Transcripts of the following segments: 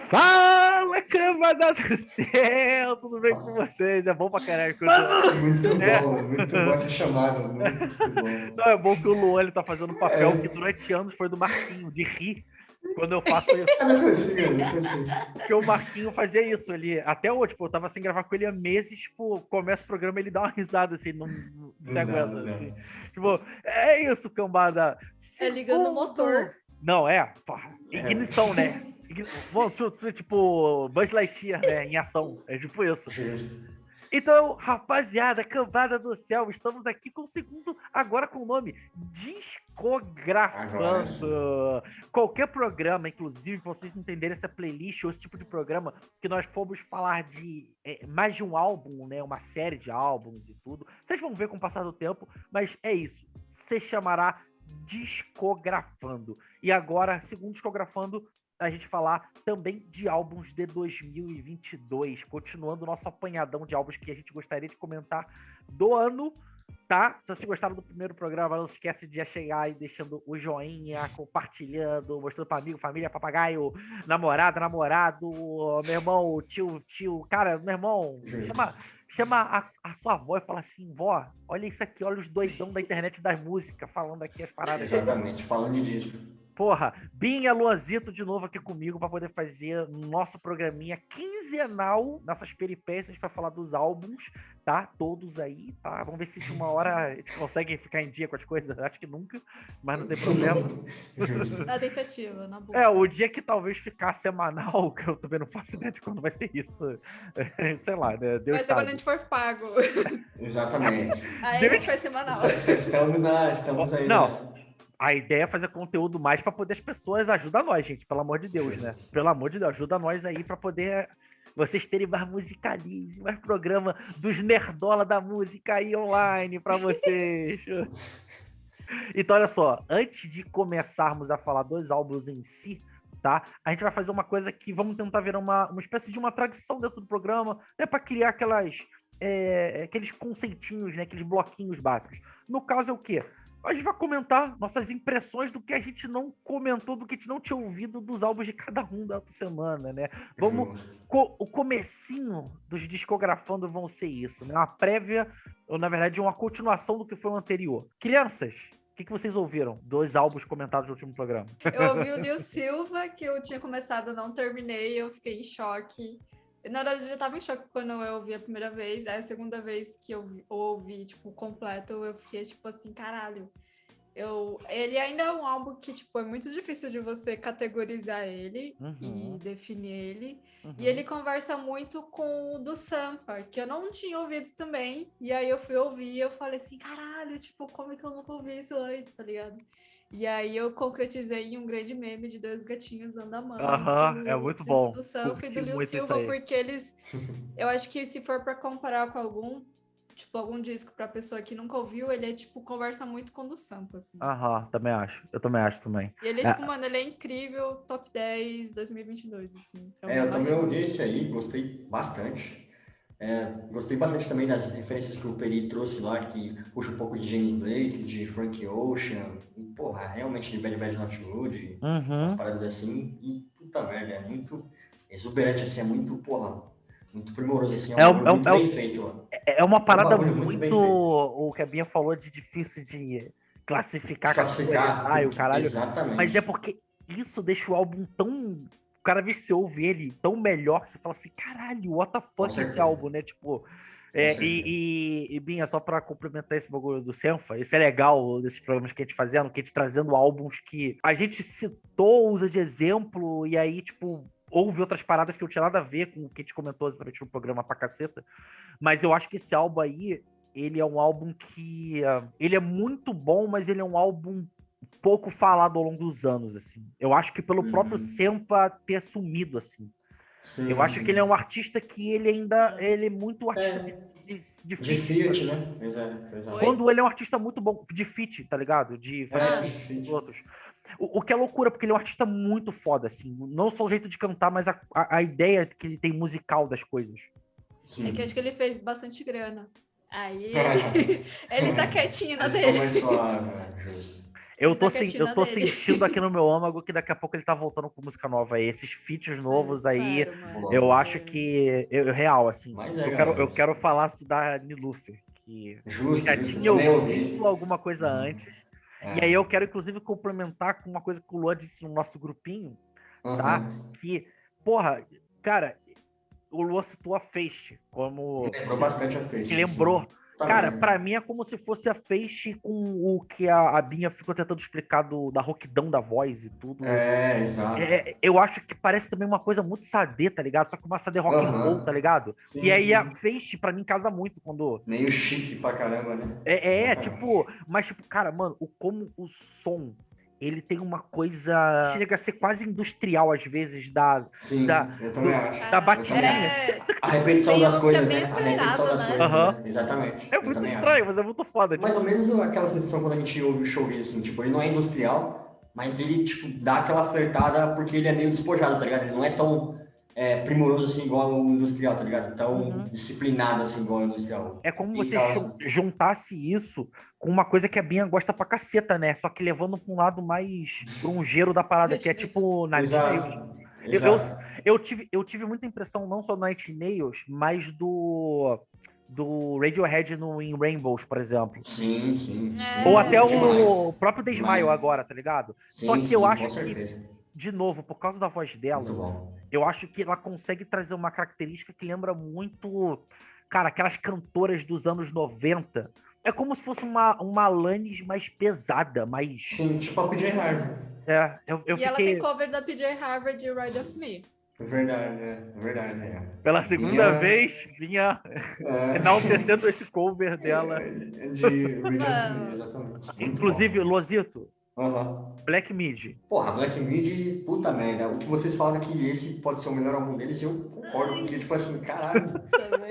Fala, cambada do céu! Tudo bem com vocês? É bom pra caralho. Muito bom essa chamada, muito bom. Não, é bom que o Luan ele tá fazendo um papel que É, durante anos foi do Marquinho, de rir quando eu faço isso. não consigo. Porque o Marquinho fazia isso, ele, até hoje, pô, eu tava sem gravar com ele há meses, tipo, começa o programa ele dá uma risada, assim, não se Não dá, aguenta, não dá. assim. Tipo, é isso, cambada. É ligando o motor. Não, porra, ignição, né? Bom, tipo, Buzz Lightyear, né, em ação, é tipo isso. Justo. Então, rapaziada, cambada do céu, estamos aqui com o segundo, agora com o nome Agora sim. Discografando. Qualquer programa, inclusive, pra vocês entenderem essa playlist ou esse tipo de programa, que nós fomos falar de mais de um álbum, né, uma série de álbuns e tudo, vocês vão ver com o passar do tempo, mas é isso, se chamará Discografando. E agora, segundo Discografando, a gente falar também de álbuns de 2022, continuando o nosso apanhadão de álbuns que a gente gostaria de comentar do ano, tá? Se vocês gostaram do primeiro programa, não se esquece de chegar aí deixando o joinha, compartilhando, mostrando para amigo, família, papagaio, namorado, meu irmão, tio, cara, meu irmão, chama a sua avó e fala assim, vó, olha isso aqui, olha os doidão da internet das músicas falando aqui as paradas. Exatamente, falando disso. Porra, Binha Luanzito de novo aqui comigo para poder fazer nosso programinha quinzenal, nossas peripécias para falar dos álbuns, tá? Todos aí, tá? Vamos ver se uma hora a gente consegue ficar em dia com as coisas. Acho que nunca, mas não tem problema. Justo. Na tentativa, na boa. O dia que talvez ficar semanal, que eu também não faço ideia de quando vai ser isso. Sei lá, né? Deus Vai ser sabe. quando a gente for pago. Exatamente. Aí a gente vai semanal. Estamos aí. Não. Né? A ideia é fazer conteúdo mais para poder as pessoas ajudar nós, gente, pelo amor de Deus, né? Pelo amor de Deus, ajuda nós aí para poder vocês terem mais musicalize, mais programa dos nerdola da música aí online para vocês. Então, olha só, antes de começarmos a falar dos álbuns em si, tá? A gente vai fazer uma coisa que vamos tentar ver uma espécie de uma tradição dentro do programa, né? Para criar aqueles conceitinhos, né? Aqueles bloquinhos básicos. No caso é o quê? A gente vai comentar nossas impressões do que a gente não comentou, do que a gente não tinha ouvido dos álbuns de cada um da semana, né? O comecinho dos Discografando vão ser isso, né? Uma prévia, ou na verdade uma continuação do que foi o anterior. Crianças, o que vocês ouviram dos álbuns comentados no último programa? Eu ouvi o Nil Silva, que eu tinha começado, não terminei, eu fiquei em choque. Na verdade, eu já tava em choque quando eu ouvi a primeira vez. Aí a segunda vez que eu ouvi, tipo, completo, eu fiquei, tipo assim, caralho. Ele ainda é um álbum que, tipo, é muito difícil de você categorizar ele e definir ele. E ele conversa muito com o do Sampa, que eu não tinha ouvido também. E aí eu fui ouvir e eu falei assim, caralho, tipo, como é que eu nunca ouvi isso antes, tá ligado? E aí eu concretizei em um grande meme de dois gatinhos andando a mão. É muito bom. Do Sampa e do Lil Silva, porque eles... Eu acho que se for pra comparar com algum disco pra pessoa que nunca ouviu, ele tipo, conversa muito com o do Sampa, assim. Também acho. Eu também acho também. E ele tipo, mano, ele é incrível, top 10 2022, assim. Eu também ouvi esse aí, gostei bastante. Gostei bastante também das referências que o Peri trouxe lá, que puxa um pouco de James Blake, de Frank Ocean, e, porra, realmente de Bad Bad Not Good, umas paradas assim, e puta merda, é muito exuberante, assim, é muito, porra, muito primoroso, assim, é um bagulho muito bem feito. É uma parada muito o que a Bia falou de difícil de classificar o caralho. Exatamente. Mas é porque isso deixa o álbum tão... Cada vez que você ouve ele tão melhor que você fala assim, caralho, what the fuck esse álbum, né? Tipo, e Binha, só pra complementar esse bagulho do Senfa, isso é legal desses programas que a gente fazendo, que a gente trazendo álbuns que a gente citou, usa de exemplo, e aí, tipo, houve outras paradas que não tinha nada a ver com o que a gente comentou exatamente no programa pra caceta. Mas eu acho que esse álbum aí, ele é um álbum que... ele é muito bom, mas ele é um álbum pouco falado ao longo dos anos, assim. Eu acho que pelo próprio Sampa ter sumido, assim. Sim, eu acho que ele é um artista que ele é muito artista de feat, né? Exato. Quando ele é um artista muito bom de feat, tá ligado? De fazer outros. O que é loucura, porque ele é um artista muito foda, assim. Não só o jeito de cantar, mas a ideia que ele tem musical das coisas. Sim. É que acho que ele fez bastante grana. Aí ele tá quietinho na dele. Justo. Eu Tá tô, quietinho eu na tô dele. sentindo aqui no meu âmago que daqui a pouco ele tá voltando com música nova aí. Esses feats novos aí, Espero, mano. eu acho porque- que. Real, assim. Mas é, Eu galera. quero falar da Nilufer, que eu Justo, já justo. Eu tinha também ouvido ouvi. alguma coisa Uhum. antes. E aí É. eu quero, inclusive, complementar com uma coisa que o Luan disse no nosso grupinho, tá? Uhum. Que, porra, cara, o Luan citou a Feixe como. Lembrou bastante a Que Face, lembrou. sim. Cara, Também. pra mim é como se fosse a Feixe com o que a Binha ficou tentando explicar da rouquidão da voz e tudo. É, exato. Eu acho que parece também uma coisa muito sadê, tá ligado? Só que uma sadê rock and roll, tá Aham. ligado? E Sim, aí a sim. Feixe, pra mim, casa muito quando. Meio chique pra caramba, né? Tipo, Exatamente. mas tipo, cara, mano, como o som, ele tem uma coisa, chega a ser quase industrial às vezes, da, Sim, eu também do- acho. da Ah, Eu também batidinha. acho. é. A repetição Tem das uns que é coisas, bem né? A repetição acelerado, das né? coisas, Aham. né? Exatamente. É Eu muito também acho. estranho, mas é muito foda, Mais ou tipo. menos aquela sensação quando a gente ouve o showgaze, assim, tipo, ele não é industrial, mas ele, tipo, dá aquela flertada porque ele é meio despojado, tá ligado? Ele não é tão primoroso assim igual o industrial, tá ligado? Tão Uhum. disciplinado assim igual o industrial. É como E você tal, assim. juntasse isso com uma coisa que a Binha gosta pra caceta, né? Só que levando pra um lado mais grungeiro da parada, que é tipo Nine Inch Nails. Exato, Eu, eu, exato. eu tive muita impressão, não só do Nine Inch Nails, mas do Radiohead no In Rainbows, por exemplo. Sim, sim, Ou sim. até É, o Demais. próprio The Smile Demais. agora, tá ligado? Só Sim, que eu sim, com acho que, certeza. de novo, por causa da voz Muito dela, bom. eu acho que ela consegue trazer uma característica que lembra muito, cara, aquelas cantoras dos anos 90. É como se fosse uma Alanis mais pesada, mais. Sim, tipo a PJ Harvey. Eu e ela tem fiquei. cover da PJ Harvard e Ride of Me. É verdade, é verdade, é. Pela segunda Vinha, vez, vinha é, enaltecendo esse cover dela. de Rage of Me, Mano, exatamente. Muito Inclusive, bom. Lozito, Aham. Black Midi. Porra, Black Midi, puta merda. O que vocês falaram que esse pode ser o melhor álbum deles, eu concordo, porque, tipo assim, caralho. também.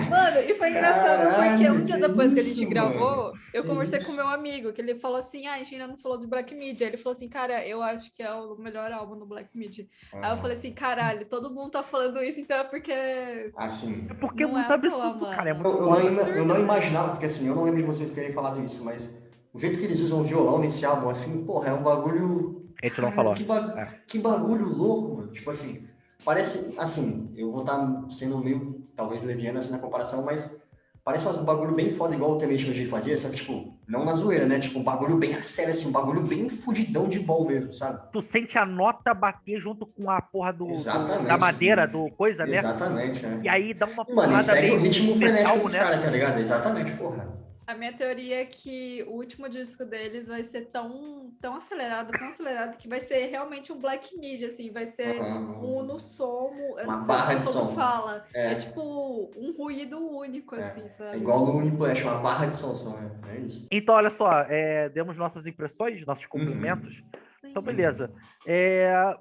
Mano, e foi engraçado porque um Caralho, dia que depois que a gente isso, gravou, mano? eu Que conversei com meu isso? amigo, que ele falou assim: ah, a gente ainda não falou de Black Midi. Aí ele falou assim: cara, eu acho que é o melhor álbum do Black Midi. Aí eu falei Aham. assim: caralho, todo mundo tá falando isso, então é porque É Assim, porque é não é muito à toa, absurdo, cara. É mano. muito eu foda. eu Absurdo, não né? imaginava, porque assim, eu não lembro de vocês terem falado isso, mas o jeito que eles usam o violão nesse álbum, assim, porra, é um bagulho. A gente não Caralho, falou. É. que bagulho louco, mano. Tipo assim, parece. Assim, eu vou estar sendo meio, talvez, leviano assim na comparação, mas parece um bagulho bem foda, igual o Tenacious D fazia, só que, tipo, não na zoeira, né? Tipo, um bagulho bem a sério, assim, um bagulho bem fudidão de bom mesmo, sabe? Tu sente a nota bater junto com a porra da Exatamente. madeira, do coisa, né? Exatamente, E né? aí dá uma E, mano, e porrada segue o meio ritmo frenético metal, dos né? caras, tá ligado? Exatamente, porra. A minha teoria é que o último disco deles vai ser tão acelerado, que vai ser realmente um Black Midi, assim, vai ser um Uhum. unissomo, eu não Uma sei se barra de o som som. fala, é É, tipo um ruído único, assim, é sabe? igual no Uniplash, uma barra de som só, é isso. Então, olha só, demos nossas impressões, nossos Uhum. complementos. Então, Sim. beleza.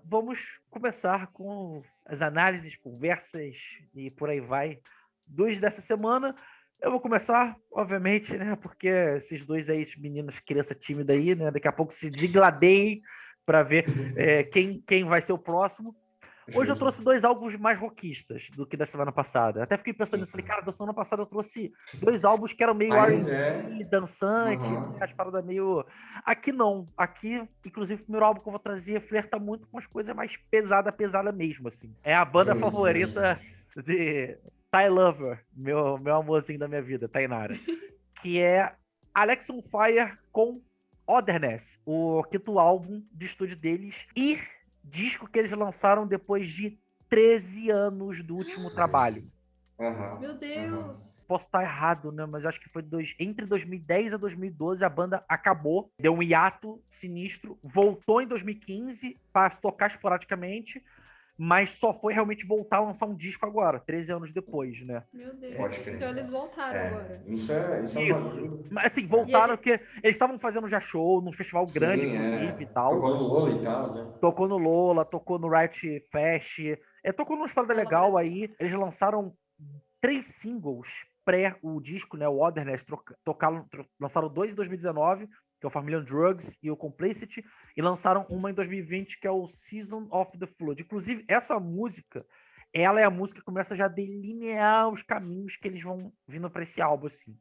Vamos começar com as análises, conversas e por aí vai dos dessa semana. Eu vou começar, obviamente, né? Porque esses dois aí, meninas, criança tímida aí, né? Daqui a pouco se digladeiem para ver quem vai ser o próximo. Hoje eu Justo. trouxe dois álbuns mais rockistas do que da semana passada. Até fiquei pensando nisso. Falei, cara, da semana passada eu trouxe dois álbuns que eram meio Mas R&B, dançante, né? Uhum. As paradas meio... Aqui não. Aqui, inclusive, o primeiro álbum que eu vou trazer flerta muito com as coisas mais pesada mesmo, assim. É a banda Justo, justo. favorita de Ty Lover, meu amorzinho da minha vida, Tainara. Que é Alex on Fire com Otherness, o quinto álbum de estúdio deles. E disco que eles lançaram depois de 13 anos do último trabalho. Uhum. Meu Uhum. Deus! Posso estar errado, né? Mas acho que foi entre 2010 a 2012 a banda acabou, deu um hiato sinistro, voltou em 2015 para tocar esporadicamente, mas só foi realmente voltar a lançar um disco agora, 13 anos depois, né? Meu Deus! Pode crer. Então eles voltaram agora. Isso é um Isso. bagulho. Mas assim, E voltaram ele... porque eles estavam fazendo já show num festival grande, Sim, inclusive, e tocou tal. no Lola e tal, né? Tocou no Lola, tocou no Riot Fest, tocou numa parada Lola legal Brasil. aí. Eles lançaram 3 singles pré o disco, né? O Otherness, lançaram 2 em 2019, que é o Familiar Drugs e o Complicity, e lançaram uma em 2020, que é o Season of the Flood. Inclusive, essa música ela é a música que começa já a delinear os caminhos que eles vão vindo para esse álbum, assim.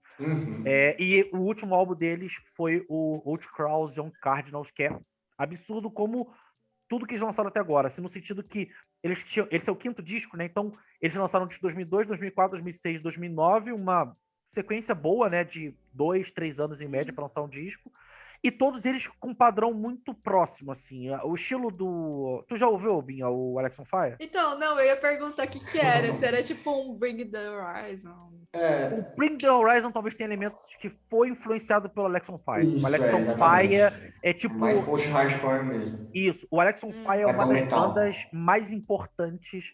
E o último álbum deles foi o Outcrows Young Cardinals, que é absurdo como tudo que eles lançaram até agora, assim, no sentido que esse é o quinto disco, né? Então, eles lançaram de 2002, 2004, 2006, 2009, uma sequência boa, né? De 2, 3 anos em média para lançar um disco. E todos eles com um padrão muito próximo, assim. O estilo do... Tu já ouviu, Binha, o Alex on Fire? Então, não, eu ia perguntar o que que era. Se era tipo um Bring the Horizon. O Bring the Horizon talvez tenha elementos que foi influenciado pelo Alex on Fire. O Isso, Alex on exatamente. Fire é tipo... Mais post-hardcore mesmo. Isso. O Alex on Fire é uma Metal, das metal. bandas mais importantes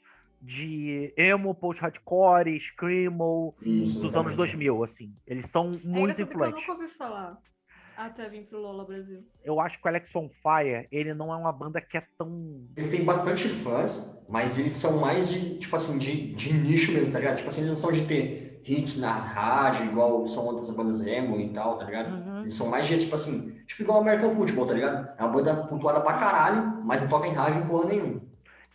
de emo, post-hardcore, screamo Isso, dos anos exatamente. 2000, assim. Eles são É muito engraçado que eu influentes. nunca ouvi falar até vir pro Lola Brasil. Eu acho que o Alex on Fire, ele não é uma banda que é tão... Eles têm bastante fãs, mas eles são mais de, tipo assim, de nicho mesmo, tá ligado? Tipo assim, eles não são de ter hits na rádio, igual são outras bandas emo e tal, tá ligado? Eles são mais de, tipo assim, tipo igual American Football, tá ligado? É uma banda pontuada pra caralho, mas não toca em rádio em porra nenhuma.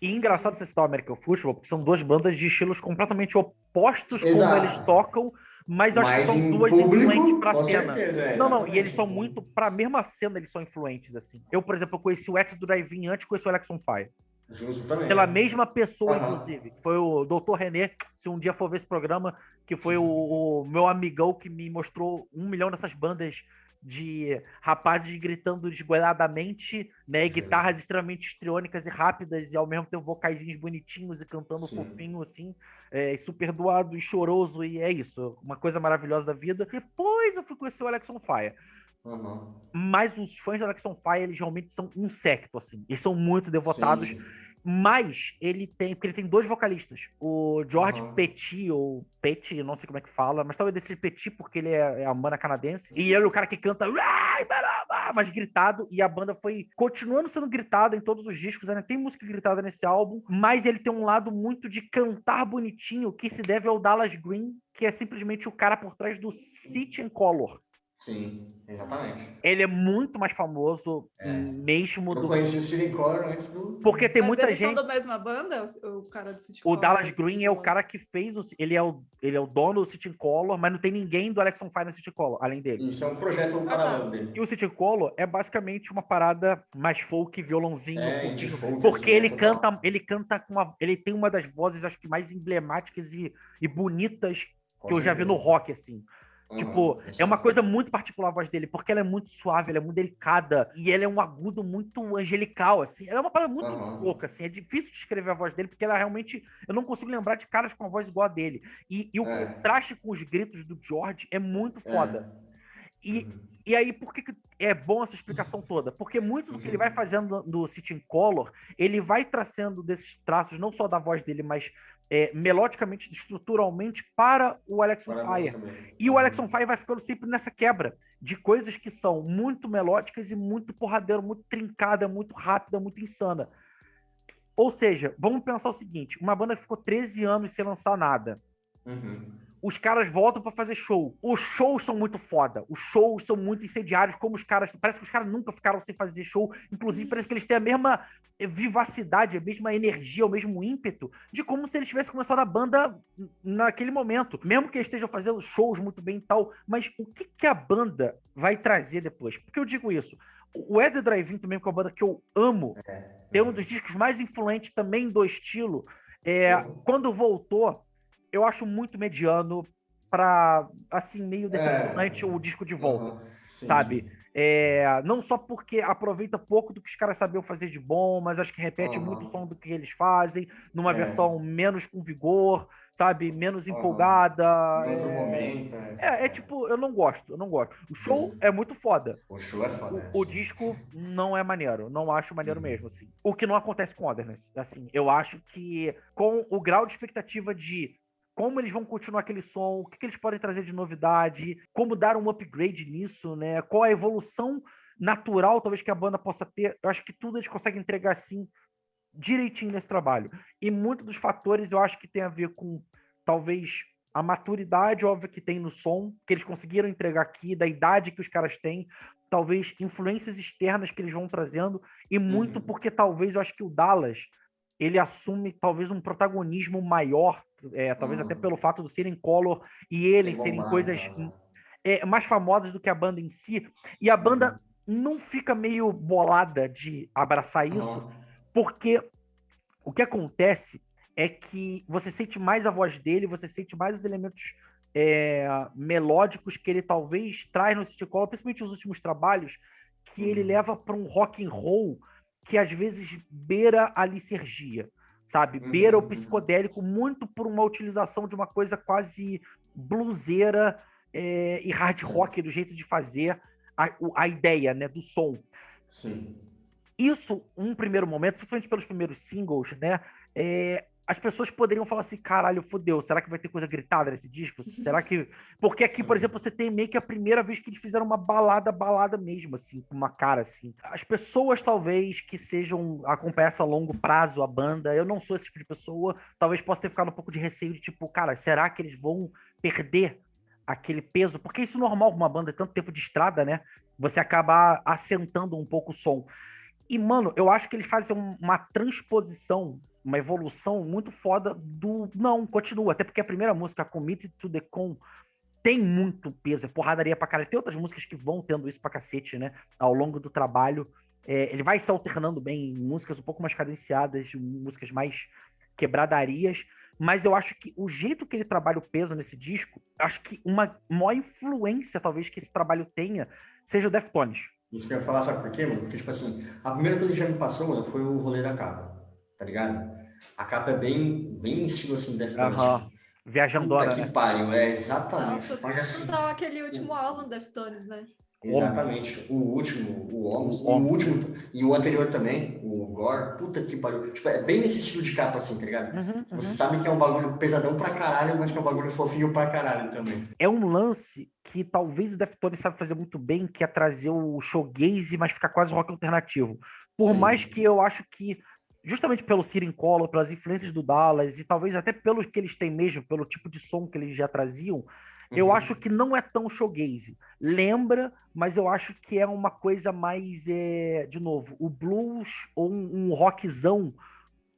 E engraçado você citar o American Football, porque são duas bandas de estilos completamente opostos como eles Exato. tocam, mas eu acho que Mas são em duas influentes público, pra com cena. certeza, Não, e exatamente. eles são muito, pra mesma cena, eles são influentes, assim. Eu, por exemplo, eu conheci o X do Drive-In antes, conheci o Alex on Fire. Justo também. Pela mesma pessoa, Aham. inclusive. Foi o Dr. René, se um dia for ver esse programa, que foi o meu amigão que me mostrou 1 milhão dessas bandas de rapazes gritando desgoiladamente, né? E guitarras extremamente histriônicas e rápidas, e ao mesmo tempo vocaizinhos bonitinhos e cantando Sim. fofinho, assim, super doado e choroso, e é isso. Uma coisa maravilhosa da vida. Depois eu fui conhecer o Alex on Fire. Uhum. Mas os fãs da Alex on Fire, eles realmente são um secto, assim. Eles são muito devotados. Sim. Mas porque ele tem dois vocalistas. O George Uhum. Petit, ou Petit, eu não sei como é que fala, mas talvez seja Petit porque ele é a banda canadense. E ele é o cara que canta mais gritado. E a banda foi continuando sendo gritada em todos os discos. Ainda tem música gritada nesse álbum. Mas ele tem um lado muito de cantar bonitinho, que se deve ao Dallas Green, que é simplesmente o cara por trás do City and Color. Sim, exatamente. Ele é muito mais famoso mesmo Eu do conheci o City Color antes do... porque tem Mas muita eles são gente. da mesma banda? O cara do City O Color? Dallas Green é o cara que fez ele é o dono do City Color, mas não tem ninguém do Alex on Fire no City Color, além dele. Isso é um projeto paralelo dele. E o City Color é basicamente uma parada mais folk, violãozinho, indie folk, porque assim, ele canta ele tem uma das vozes acho que mais emblemáticas e bonitas que eu já vi no rock, assim. Tipo, é uma coisa muito particular a voz dele, porque ela é muito suave, ela é muito delicada, e ela é um agudo muito angelical, assim. Ela é uma parada muito louca, assim. É difícil descrever a voz dele, porque ela realmente... Eu não consigo lembrar de caras com a voz igual a dele. E o contraste com os gritos do George é muito foda. E aí, por que é bom essa explicação toda? Porque muito do que ele vai fazendo no City in Color, ele vai traçando desses traços, não só da voz dele, mas melodicamente, estruturalmente, para o Alex on Fire. E o Alex on Fire vai ficando sempre nessa quebra de coisas que são muito melódicas e muito porradeira, muito trincada, muito rápida, muito insana. Ou seja, vamos pensar o seguinte, uma banda que ficou 13 anos sem lançar nada. Os caras voltam pra fazer show. Os shows são muito foda. Os shows são muito incendiários, como os caras... Parece que os caras nunca ficaram sem fazer show. Inclusive, parece que eles têm a mesma vivacidade, a mesma energia, o mesmo ímpeto de como se eles tivessem começado a banda naquele momento. Mesmo que eles estejam fazendo shows muito bem e tal. Mas o que a banda vai trazer depois? Por que eu digo isso? O Ed Drive-In também, que é uma banda que eu amo, tem um dos discos mais influentes também do estilo. Quando voltou, eu acho muito mediano pra, assim, meio decepcionante o disco de volta, sabe? Não só porque aproveita pouco do que os caras sabiam fazer de bom, mas acho que repete muito o som do que eles fazem, numa versão menos com vigor, sabe? Menos empolgada. Em outro momento. Tipo, eu não gosto. O show é muito foda. O show é foda. O disco não é maneiro. Não acho maneiro mesmo, assim. O que não acontece com Otherness. Assim, eu acho que com o grau de expectativa de como eles vão continuar aquele som, o que eles podem trazer de novidade, como dar um upgrade nisso, né? Qual a evolução natural, talvez, que a banda possa ter. Eu acho que tudo eles conseguem entregar, assim, direitinho nesse trabalho. E muitos dos fatores eu acho que tem a ver com, talvez, a maturidade óbvia que tem no som, que eles conseguiram entregar aqui, da idade que os caras têm, talvez influências externas que eles vão trazendo, e muito porque talvez eu acho que o Dallas ele assume talvez um protagonismo maior, talvez até pelo fato de serem Color e eles serem coisas mais famosas do que a banda em si. E a banda não fica meio bolada de abraçar isso, porque o que acontece é que você sente mais a voz dele, você sente mais os elementos melódicos que ele talvez traz no City Color, principalmente os últimos trabalhos, que ele leva para um rock and roll que às vezes beira a licergia, sabe? Beira o psicodélico muito por uma utilização de uma coisa quase bluseira e hard rock do jeito de fazer a ideia, né, do som. Sim. Isso, um primeiro momento, principalmente pelos primeiros singles, né, as pessoas poderiam falar assim, caralho, fodeu, será que vai ter coisa gritada nesse disco? Será que... Porque aqui, por exemplo, você tem meio que a primeira vez que eles fizeram uma balada mesmo, assim, com uma cara, assim. As pessoas, talvez, que acompanhassem a longo prazo a banda, eu não sou esse tipo de pessoa, talvez possa ter ficado um pouco de receio de, tipo, cara, será que eles vão perder aquele peso? Porque isso é normal com uma banda, tanto tempo de estrada, né? Você acaba assentando um pouco o som. E, mano, eu acho que eles fazem uma transposição, uma evolução muito foda do... Não, continua. Até porque a primeira música, Committed to the Con, tem muito peso, é porradaria pra caralho. Tem outras músicas que vão tendo isso pra cacete, né? Ao longo do trabalho. Ele vai se alternando bem em músicas um pouco mais cadenciadas, músicas mais quebradarias. Mas eu acho que o jeito que ele trabalha o peso nesse disco, acho que uma maior influência, talvez, que esse trabalho tenha, seja o Deftones. Isso que eu ia falar, sabe por quê, mano? Porque, tipo assim, a primeira coisa que ele já me passou, mano, foi o rolê da capa, tá ligado? A capa é bem estilo, assim, Deftones. Viajandona, Puta que né? pariu, exatamente. Nossa, então aquele último álbum Deftones, né? Exatamente. O último, o Omos, O e o último, e o anterior também, o Gore, puta que pariu. Tipo, é bem nesse estilo de capa, assim, tá ligado? Você sabe que é um bagulho pesadão pra caralho, mas que é um bagulho fofinho pra caralho também. É um lance que talvez o Deftones sabe fazer muito bem, que é trazer o showgaze, mas ficar quase rock alternativo. Por mais que eu acho que, justamente pelo Siren Color, pelas influências do Dallas, e talvez até pelo que eles têm mesmo, pelo tipo de som que eles já traziam, eu acho que não é tão showgaze. Lembra, mas eu acho que é uma coisa mais, de novo, o blues ou um rockzão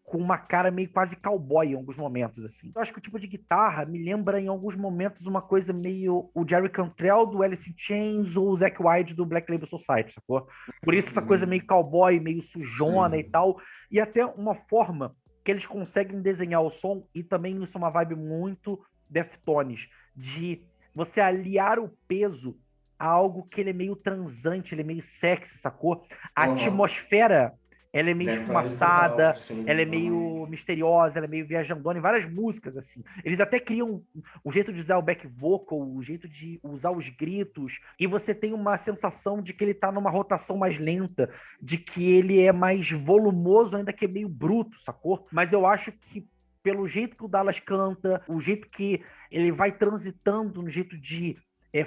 com uma cara meio quase cowboy em alguns momentos, assim. Eu acho que o tipo de guitarra me lembra em alguns momentos uma coisa meio o Jerry Cantrell do Alice in Chains ou o Zakk Wylde do Black Label Society, sacou? Por isso essa coisa meio cowboy, meio sujona e tal, e até uma forma que eles conseguem desenhar o som, e também isso é uma vibe muito Deftones, de você aliar o peso a algo que ele é meio transante, ele é meio sexy, sacou? A atmosfera, ela é meio esfumaçada, ela é meio misteriosa, ela é meio viajandona em várias músicas, assim. Eles até criam o jeito de usar o back vocal, o jeito de usar os gritos, e você tem uma sensação de que ele tá numa rotação mais lenta, de que ele é mais volumoso, ainda que é meio bruto, sacou? Mas eu acho que pelo jeito que o Dallas canta, o jeito que ele vai transitando no jeito de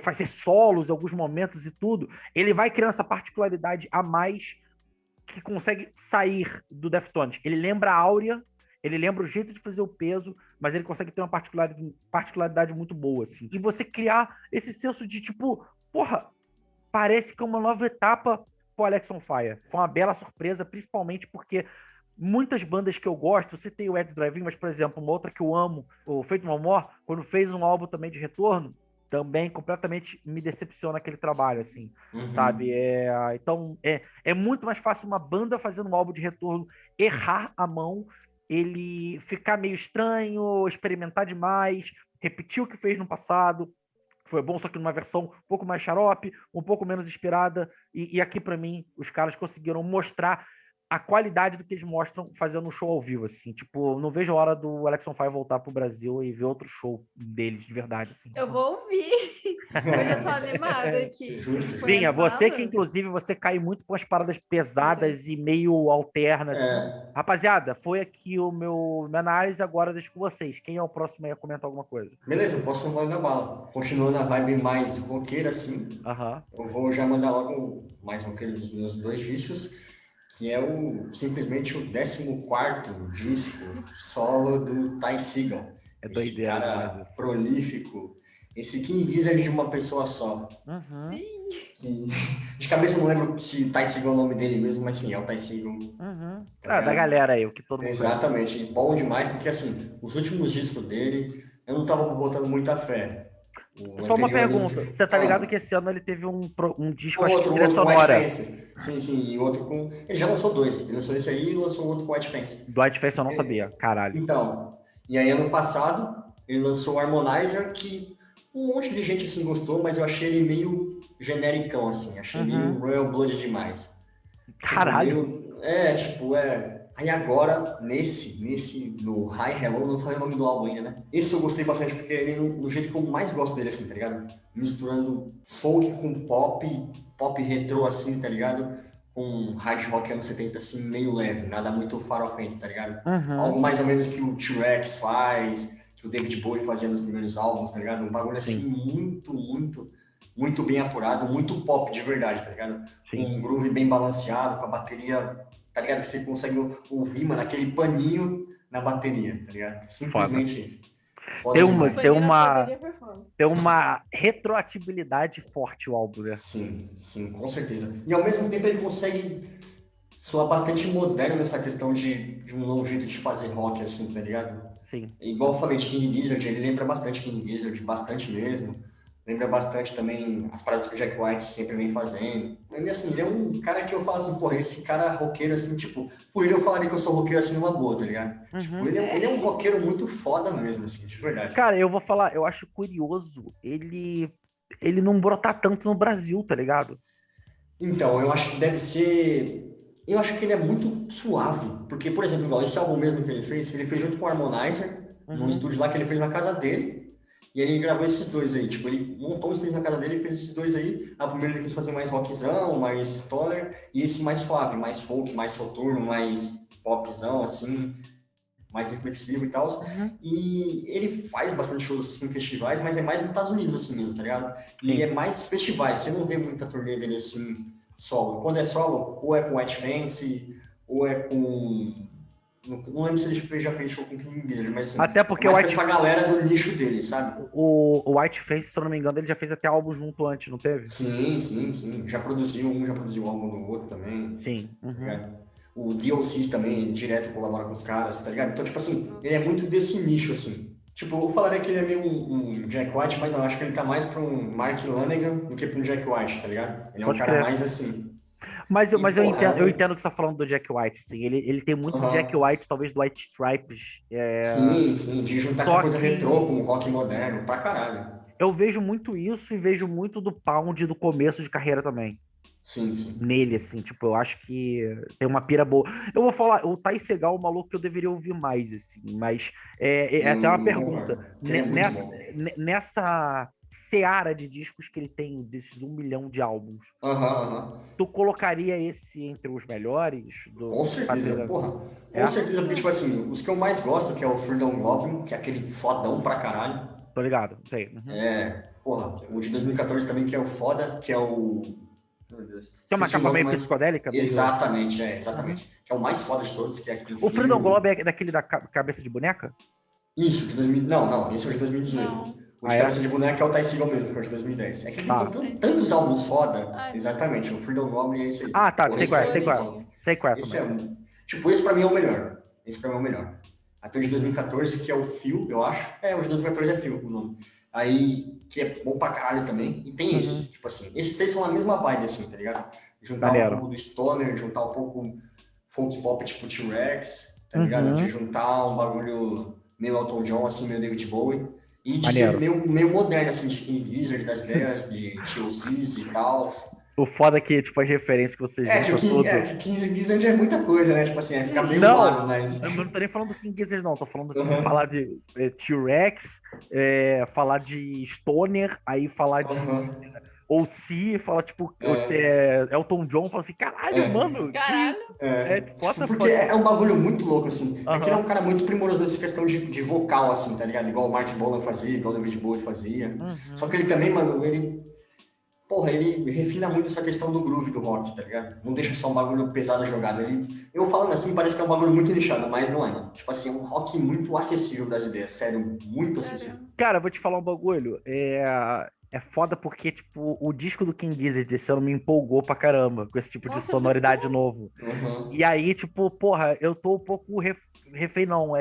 fazer solos em alguns momentos e tudo, ele vai criando essa particularidade a mais que consegue sair do Deftones. Ele lembra a áurea, ele lembra o jeito de fazer o peso, mas ele consegue ter uma particularidade muito boa, assim. E você criar esse senso de, tipo, porra, parece que é uma nova etapa pro Alex on Fire. Foi uma bela surpresa, principalmente porque muitas bandas que eu gosto, você tem o Ed Drive-In, mas, por exemplo, uma outra que eu amo, o Faith No More, quando fez um álbum também de retorno, também completamente me decepciona aquele trabalho, assim, sabe? Então, é muito mais fácil uma banda fazendo um álbum de retorno errar a mão, ele ficar meio estranho, experimentar demais, repetir o que fez no passado, foi bom, só que numa versão um pouco mais xarope, um pouco menos inspirada, e aqui, para mim, os caras conseguiram mostrar a qualidade do que eles mostram fazendo um show ao vivo, assim. Tipo, não vejo a hora do Alex on Fire voltar pro Brasil e ver outro show deles, de verdade, assim. Eu vou ouvir, porque eu tô animada aqui. Vinha, você que, inclusive, você cai muito com as paradas pesadas e meio alternas, assim. Rapaziada, foi aqui minha análise, agora deixo com vocês. Quem é o próximo aí a comentar alguma coisa? Beleza, eu posso mandar bala. Continuando a vibe mais roqueira, assim, eu vou já mandar logo mais roqueiro dos meus 2 discos, que é simplesmente o 14º disco solo do Ty Segall. É esse cara prolífico, Esse King Gizzard de uma pessoa só. Uhum, Sim. Que, de cabeça eu não lembro se Ty Segall é o nome dele mesmo, mas enfim, é o Ty Segall, uhum. tá Ah, da ligado? galera aí, o que todo mundo conhece. Exatamente, e bom demais, porque assim, os últimos discos dele, eu não tava botando muita fé. O Só uma anterior ali. pergunta. Você tá ligado que esse ano ele teve um disco, acho que Outro, trilha outro com White sonora. Fence. Sim, sim, e outro com. Ele já lançou dois. Ele lançou esse aí e lançou outro com White Fence. Do White Face eu não sabia. Caralho. Então, e aí ano passado ele lançou o Harmonizer, que um monte de gente assim gostou, mas eu achei ele meio genericão, assim. Achei meio Uhum. Royal Blood demais. Tipo, Caralho. meio. Aí agora, no High Hello, não falei o nome do álbum ainda, né? Esse eu gostei bastante, porque ele no jeito que eu mais gosto dele, assim, tá ligado? Misturando folk com pop retrô, assim, tá ligado? Com hard rock anos 70, assim, meio leve, nada muito farofento, tá ligado? Uhum. Algo mais ou menos que o T-Rex faz, que o David Bowie fazia nos primeiros álbuns, tá ligado? Um bagulho assim, Sim, muito bem apurado, muito pop de verdade, tá ligado? Com sim. um groove bem balanceado, com a bateria, tá ligado? Que você consegue ouvir, mano, aquele paninho na bateria, tá ligado? Foda. Simplesmente isso. Foda Tem uma, demais. tem Paninho na uma, bateria performance. tem uma retroatibilidade forte o álbum, né? Sim, sim, com certeza. E ao mesmo tempo ele consegue soar bastante moderno nessa questão de um novo jeito de fazer rock, assim, tá ligado? Sim. Igual eu falei de King Gizzard, ele lembra bastante King Gizzard, bastante mesmo. Lembra bastante também as paradas que o Jack White sempre vem fazendo. Ele, assim, ele é um cara que eu falo assim, porra, esse cara roqueiro, assim, tipo, por ele eu falaria que eu sou roqueiro assim numa boa, tá ligado? Tipo, Uhum. ele é um roqueiro muito foda mesmo, assim, de verdade. Cara, eu vou falar, eu acho curioso ele não brotar tanto no Brasil, tá ligado? Então, eu acho que deve ser. Eu acho que ele é muito suave. Porque, por exemplo, igual esse álbum mesmo que ele fez junto com o Harmonizer, num Uhum. estúdio lá que ele fez na casa dele. E ele gravou esses dois aí. Tipo, ele montou um estúdio na casa dele e fez esses dois aí. A primeira ele quis fazer mais rockzão, mais stoner. E esse mais suave, mais folk, mais soturno, mais popzão, assim, mais reflexivo e tal. Uhum. E ele faz bastante shows assim, em festivais, mas é mais nos Estados Unidos assim mesmo, tá ligado? E é Sim. mais festivais, você não vê muita turnê dele assim solo. Quando é solo, ou é com White Fence, ou é com. Não lembro se ele já fez show com King Gizzard, mas assim, Até é porque mais com essa galera do nicho dele, sabe? o White Face, se eu não me engano, ele já fez até álbum junto antes, não teve? Sim, sim, sim. Já produziu um álbum do outro também, Sim. tá Uhum. ligado? O DLCs também, direto colabora com os caras, tá ligado? Então, tipo assim, ele é muito desse nicho, assim. Tipo, eu falaria que ele é meio um Jack White, mas não, acho que ele tá mais pra um Mark Lanegan do que pra um Jack White, tá ligado? Ele é um Pode cara crer. mais assim. Mas, E, porra, é eu um. entendo o que você tá falando do Jack White, assim. Ele tem muito Jack Aham. White, talvez do White Stripes. Sim, sim, de juntar essa Só coisa retrô com que o rock moderno, pra caralho. eu vejo muito isso e vejo muito do Pound do começo de carreira também. Sim, sim. Nele, assim, tipo, eu acho que tem uma pira boa. Eu vou falar, o Ty Segall é um maluco que eu deveria ouvir mais, assim, mas é até uma Eu pergunta. concordo, que ele é muito bom. Nessa seara de discos que ele tem, desses 1 milhão de álbuns, Aham, aham. tu colocaria esse entre os melhores Com do certeza, Patreon? porra. Com É? certeza, porque, tipo assim, os que eu mais gosto, que é o Freedom Goblin, que é aquele fodão pra caralho. Tô ligado, sei. Uhum. Porra, o de 2014 também, que é o foda, que é o. Meu Deus, Tem uma esqueci o capa nome, meio mas. psicodélica, meio. Exatamente, Uhum. exatamente. Que é o mais foda de todos, que é aquele O Freedom fio. Globe é daquele da cabeça de boneca? Isso, de 2000. Não, não, esse é o de 2018. Não. O Ah, de é? cabeça de boneca é o Ty Segall mesmo, que é o de 2010. É que ele tem Tá. Tem tantos sim. álbuns foda, Ai, exatamente. O Freedom Goblin é esse aí. Ah, tá, Porra, sei qual esse é, é sei qual é. coloridinho. Sei qual é Esse é também. um. Tipo, esse pra mim é o melhor. Esse pra mim é o melhor. Até o de 2014, que é o Fio, eu acho. É, o de 2014 é Fio, o nome. Aí, que é bom pra caralho também. E tem Uhum. esse, tipo assim. Esses três são na mesma vibe, assim, tá ligado? Juntar um Maneiro. pouco do Stoner, juntar um pouco folk pop, tipo T-Rex, tá ligado? De Uhum. juntar um bagulho meio Elton John, assim, meio David Bowie. E de ser Maneiro. meio moderno, assim, de King Gizzard, das ideias, de TLCs e tal. O foda é que, tipo, as referências que você junta tudo. Que 15 Gizzard é muita coisa, né? Tipo assim, é ficar meio Não, vago, mas. eu não tô nem falando do King Gizzard, não. Tô falando, tipo, Aham, falar de T-Rex, falar de Stoner, aí falar de aham, OC, falar, tipo, é, Elton John, fala assim, caralho, é. mano, que isso? Caralho. Tipo, what Tipo, the porque fuck? é um bagulho muito louco, assim. É que ele é Aham. um cara muito primoroso nessa questão de vocal, assim, tá ligado? Igual o Mark Bolan fazia, igual o David Bowie fazia. Só Uhum. que ele também, mano, ele porra, ele refina muito essa questão do groove do rock, tá ligado? Não deixa só um bagulho pesado jogado. Eu falando assim, parece que é um bagulho muito nichado, mas não é, mano. Tipo assim, é um rock muito acessível das ideias, sério, muito acessível. Sério. Cara, vou te falar um bagulho. É foda porque, tipo, o disco do King Gizzard esse ano me empolgou pra caramba com esse tipo de Nossa, é muito sonoridade bom. novo. Uhum. E aí, tipo, porra, eu tô um pouco refém, não,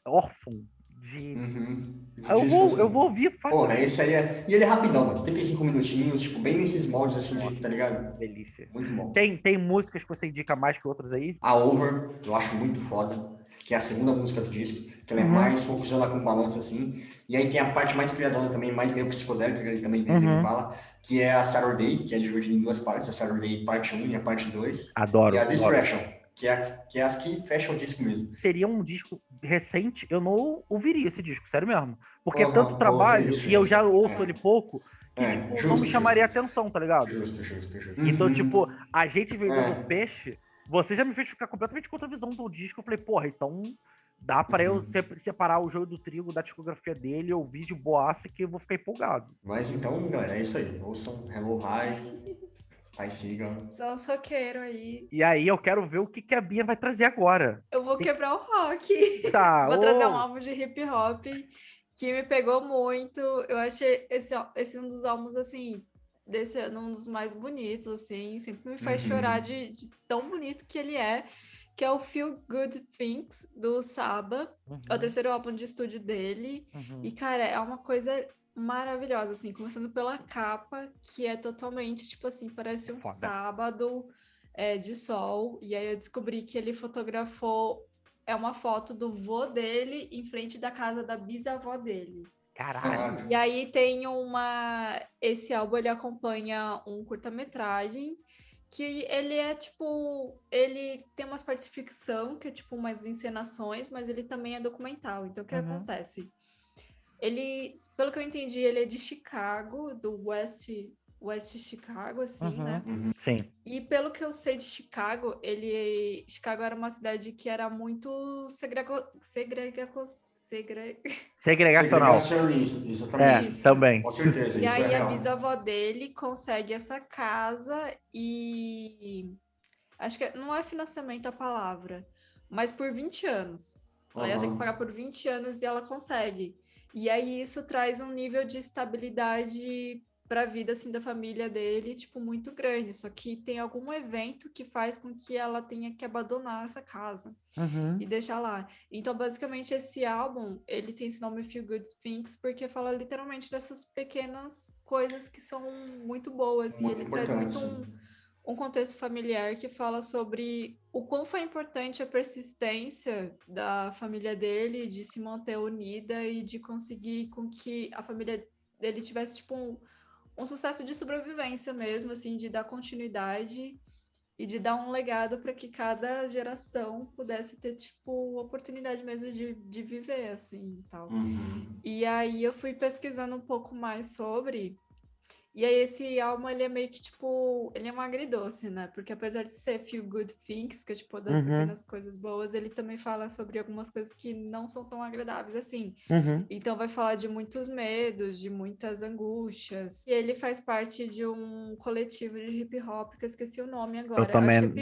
órfão de. Uhum. De Eu vou discos. ouvir Porra, facilmente. esse aí é. E ele é rapidão, mano. 35 minutinhos, tipo, bem nesses moldes assim de, Nossa, tá ligado? delícia. Muito bom. Tem músicas que você indica mais que outras aí? A Over, eu acho muito foda, que é a segunda música do disco, que ela é Uhum, mais funkzona com balanço assim. E aí tem a parte mais criadona também, mais meio psicodélica, que ele também tem Tame uhum. Impala, que é a Saturday, que é dividida em duas partes, a Saturday parte um e a parte 2 e a Adoro, adoro. Distraction, que é as que fecham o disco mesmo. Seria um disco recente, eu não ouviria esse disco, sério mesmo. Porque é tanto Aham, pô, que trabalho, isso, e eu já José. ouço ele pouco, que, tipo, não me Justo, justo. chamaria atenção, tá ligado? Justo, justo, justo. Então, tipo, Uhum. a gente vendendo É. peixe, você já me fez ficar completamente contra a visão do disco. Eu falei, porra, então dá pra eu Uhum. separar o joio do trigo da discografia dele, ouvir de boaça que eu vou ficar empolgado. Mas então, galera, é isso aí. Ouçam Hello High, aí sigam. Só os roqueiros aí. E aí eu quero ver o que, que a Bia vai trazer agora. Eu vou Tem- quebrar o rock. Tá, Vou trazer um ô, álbum de hip hop que me pegou muito. Eu achei esse um dos álbuns, assim, desse ano, um dos mais bonitos, assim. Sempre me faz chorar Uhum. de tão bonito que ele é. Que é o Feel Good Things, do Saba. É o Uhum, terceiro álbum de estúdio dele. E, uhum. cara, é uma coisa maravilhosa, assim. Começando pela capa, que é totalmente, tipo assim, É parece um foda. sábado de sol. E aí eu descobri que ele fotografou uma foto do vô dele em frente da casa da bisavó dele. Caraca. Caralho. E aí tem esse álbum ele acompanha um curta-metragem que ele é tipo, ele tem umas partes de ficção, que é tipo umas encenações, mas ele também é documental. Então o que Uhum, acontece? Ele, pelo que eu entendi, ele é de Chicago, do West Chicago, assim, uhum. né? Uhum. Sim. E pelo que eu sei de Chicago, Chicago era uma cidade que era muito segre... Segregacional. Segregacionista, É, exatamente. Isso. também. Com certeza, E isso é aí a real. bisavó dele consegue essa casa e acho que não é financiamento a palavra, mas por 20 anos. Ela ia ter que pagar Aham. por 20 anos e ela consegue. E aí isso traz um nível de estabilidade para a vida assim da família dele, tipo, muito grande. Só que tem algum evento que faz com que ela tenha que abandonar essa casa e Uhum. deixar lá. Então, basicamente, esse álbum, ele tem esse nome Feel Good Things porque fala literalmente dessas pequenas coisas que são muito boas e Muito ele traz importante, muito sim. um contexto familiar que fala sobre o quão foi importante a persistência da família dele de se manter unida e de conseguir com que a família dele tivesse, tipo, um sucesso de sobrevivência mesmo, assim, de dar continuidade e de dar um legado para que cada geração pudesse ter, tipo, oportunidade mesmo de viver, assim, e tal. Uhum. E aí eu fui pesquisando um pouco mais sobre, e aí esse álbum, ele é meio que, tipo, ele é um agridoce, né? Porque apesar de ser Feel Good Things, que é, tipo, das Uhum. pequenas coisas boas, ele também fala sobre algumas coisas que não são tão agradáveis assim. Uhum. Então vai falar de muitos medos, de muitas angústias. E ele faz parte de um coletivo de hip hop, que eu esqueci o nome Eu agora. Eu acho que é também.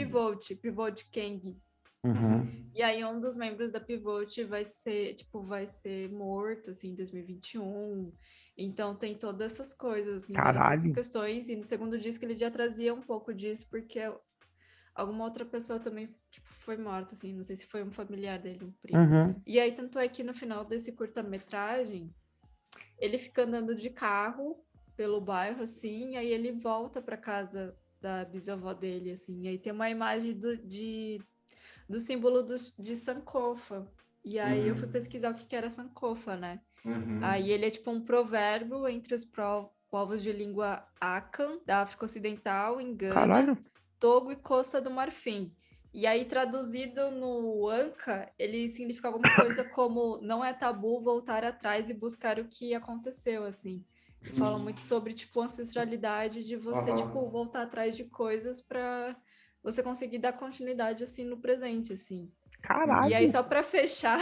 Pivot Gang. Uhum. Uhum. E aí um dos membros da Pivot vai ser morto, assim, em 2021. Então tem todas essas coisas, assim, várias essas Caralho. questões. E no segundo disco ele já trazia um pouco disso, porque alguma outra pessoa também, tipo, foi morta, assim. Não sei se foi um familiar dele, um primo, Uhum. assim. E aí tanto é que no final desse curta-metragem, ele fica andando de carro pelo bairro, assim, e aí ele volta para casa da bisavó dele, assim. E aí tem uma imagem do símbolo de Sankofa. E aí eu fui Uhum. pesquisar o que era Sankofa, né? Aí Uhum. ele é tipo um provérbio entre os povos de língua Akan, da África Ocidental, em Gana, Caralho. Togo e Costa do Marfim. E aí, traduzido no Anka, ele significa alguma coisa como não é tabu voltar atrás e buscar o que aconteceu, assim. E fala muito sobre, tipo, ancestralidade de você, Aham. tipo, voltar atrás de coisas para você conseguir dar continuidade, assim, no presente, assim. E aí, Caralho. só para fechar,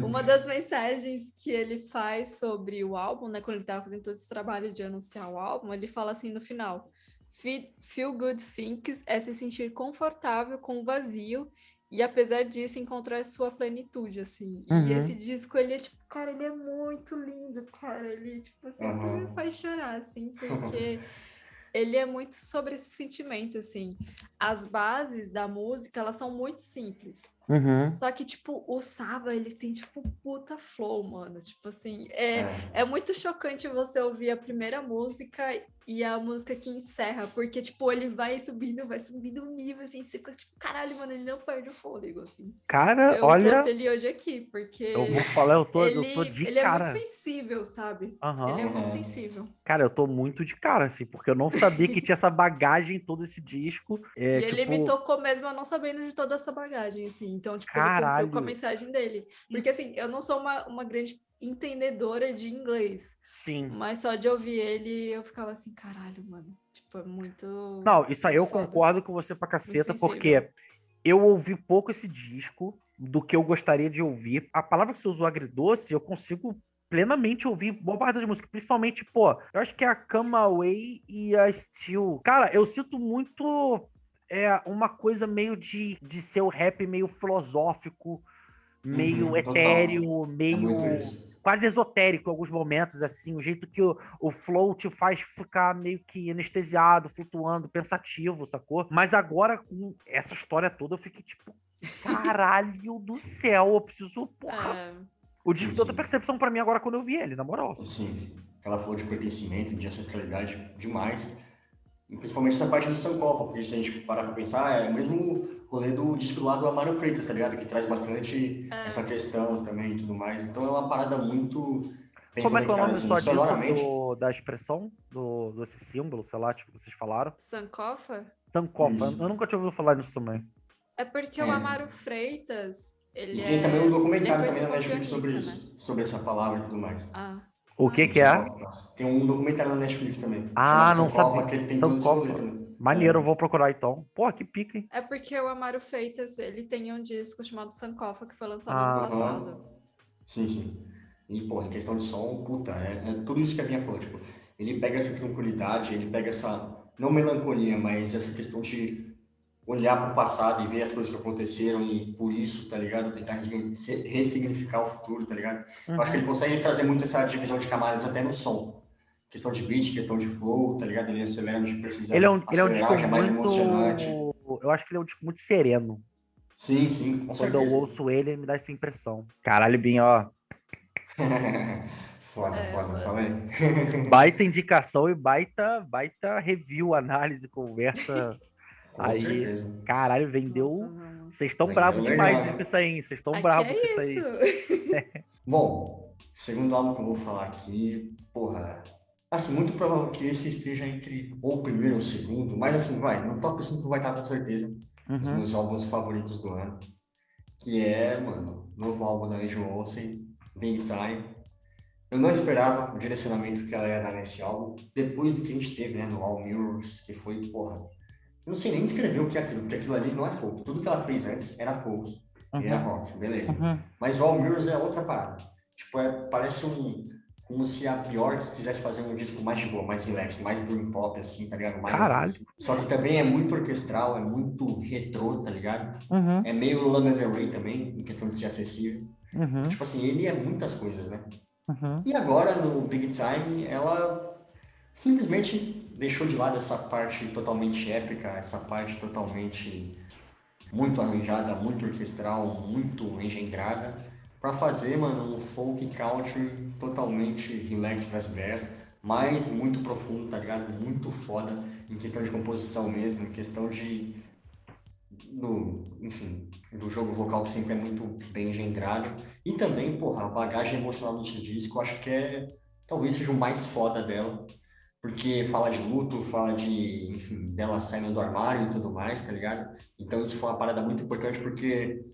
Uma das mensagens que ele faz sobre o álbum, né, quando ele tava fazendo todo esse trabalho de anunciar o álbum, ele fala assim no final: Feel good things é se sentir confortável com o vazio e, apesar disso, encontrar sua plenitude, assim. E esse disco, ele é, tipo, cara, ele é muito lindo, cara. Ele, tipo, assim, até me faz chorar, assim, porque ele é muito sobre esse sentimento, assim. As bases da música, elas são muito simples. Só que, tipo, o Saba, ele tem, tipo, um puta flow, mano. Tipo assim, é muito chocante você ouvir a primeira música e a música que encerra, porque, tipo, ele vai subindo o nível, assim, você fica, tipo, caralho, mano, ele não perde o fôlego, assim. Cara, Eu olha, trouxe ele hoje aqui, porque eu vou falar, eu tô de ele é muito cara. sensível, sabe? Ele é Aham. muito sensível. Cara, eu tô muito de cara, assim, porque eu não sabia que tinha essa bagagem em todo esse disco. E ele me Tipo, tocou mesmo eu não sabendo de toda essa bagagem, assim. Então, tipo, ele cumpriu com a caralho. mensagem dele. Porque, assim, eu não sou uma grande entendedora de inglês. Sim. Mas só de ouvir ele, eu ficava assim, caralho, mano. Tipo, é muito. Não, isso aí muito eu foda. concordo com você pra Muito caceta, sensível. porque eu ouvi pouco esse disco do que eu gostaria de ouvir. A palavra que você usou, agridoce, eu consigo plenamente ouvir boa parte das músicas, principalmente, pô, eu acho que é a Come Away e a Still. Cara, eu sinto muito uma coisa meio de ser o rap meio filosófico, meio Total. etéreo, É muito meio isso. quase esotérico em alguns momentos, assim, o jeito que o flow te faz ficar meio que anestesiado, flutuando, pensativo, sacou? Mas agora, com essa história toda, eu fiquei tipo, caralho do céu, eu preciso, porra. É, O Sim, disco deu outra sim. percepção pra mim agora quando eu vi ele, na moral. Sim, sim. Ela falou de pertencimento, de ancestralidade demais. E principalmente essa parte do Sankofa, porque se a gente parar pra pensar, é o mesmo rolê do disco lá do Amaro Freitas, tá ligado? Que traz bastante essa questão também e tudo mais. Então é uma parada muito bem Como é que é o conectada, nome assim, só disso, sonoramente. da expressão, desse símbolo, sei lá, tipo, que vocês falaram? Sankofa? Sankofa, Isso. eu nunca tinha ouvido falar nisso também. É porque o É. Amaro Freitas, E tem também um ele é documentário também conhecido na como Netflix sobre pianista, né? isso, sobre essa palavra e tudo mais. Ah, O que ah, que Sobre é? Sankofa. Tem um documentário na Netflix também, chamado Ah, não Sankofa, sabia. que ele tem todo esse rolê Sankofa. também. Maneiro, eu vou procurar então. Pô, que pica, hein? é porque o Amaro Freitas, ele tem um disco chamado Sankofa, que foi lançado ano Ah, tá. passado. Aham. Sim, sim. E, porra, em questão de som, puta, é tudo isso que a minha falou, tipo, ele pega essa tranquilidade, ele pega essa, não melancolia, mas essa questão de olhar para o passado e ver as coisas que aconteceram e por isso, tá ligado? Tentar ressignificar o futuro, tá ligado? Eu acho que Uhum. ele consegue trazer muito essa divisão de camadas até no som. Questão de beat, questão de flow, tá ligado? Ele acelera onde precisa Ele é um disco acelerar, já é mais emocionante. muito. Eu acho que ele é um disco muito sereno. Sim, sim, com Quando eu certeza. ouço ele, ele me dá essa impressão. Caralho, Binho, ó. Foda, É, foda, mano. fala aí. Baita indicação e baita review, análise, conversa. Com Aí, certeza. caralho, Nossa, vendeu. mano. Vocês estão Vendeu bravos demais com legal. isso aí, hein? Vocês estão Aqui bravos com isso é isso. aí. Bom, segundo álbum que eu vou falar aqui, porra, assim, muito provável que esse esteja entre ou o primeiro ou o segundo, mas assim, vai, no top 5 vai estar com certeza os Uhum. meus álbuns favoritos do ano, que é, mano, novo álbum da Legion Olsen, Big Time. Eu não esperava o direcionamento que ela ia dar nesse álbum, depois do que a gente teve, né, no All Mirrors, que foi, porra, eu não sei nem descrever o que é aquilo, porque aquilo ali não é folk. Tudo que ela fez antes era folk, era Uhum. rock, beleza. Uhum. Mas o All Mirrors é outra parada. Tipo, parece como se a Bjork quisesse fazer um disco mais de boa, mais relax, mais dream pop, assim, tá ligado? Caralho. Só que também é muito orquestral, é muito retrô, tá ligado? Uhum. É meio Lana Del Rey também, em questão de ser acessível. Uhum. Tipo assim, ele é muitas coisas, né? Uhum. E agora, no Big Time, ela simplesmente deixou de lado essa parte totalmente épica, essa parte totalmente muito arranjada, muito orquestral, muito engendrada, para fazer, mano, um folk country totalmente relax das ideias, mas muito profundo, tá ligado? Muito foda em questão de composição mesmo, em questão enfim, do jogo vocal que sempre é muito bem engendrado. E também, porra, a bagagem emocional desse disco, eu acho que talvez seja o mais foda dela, porque fala de luto, fala de, enfim, dela saindo do armário e tudo mais, tá ligado? Então isso foi uma parada muito importante porque,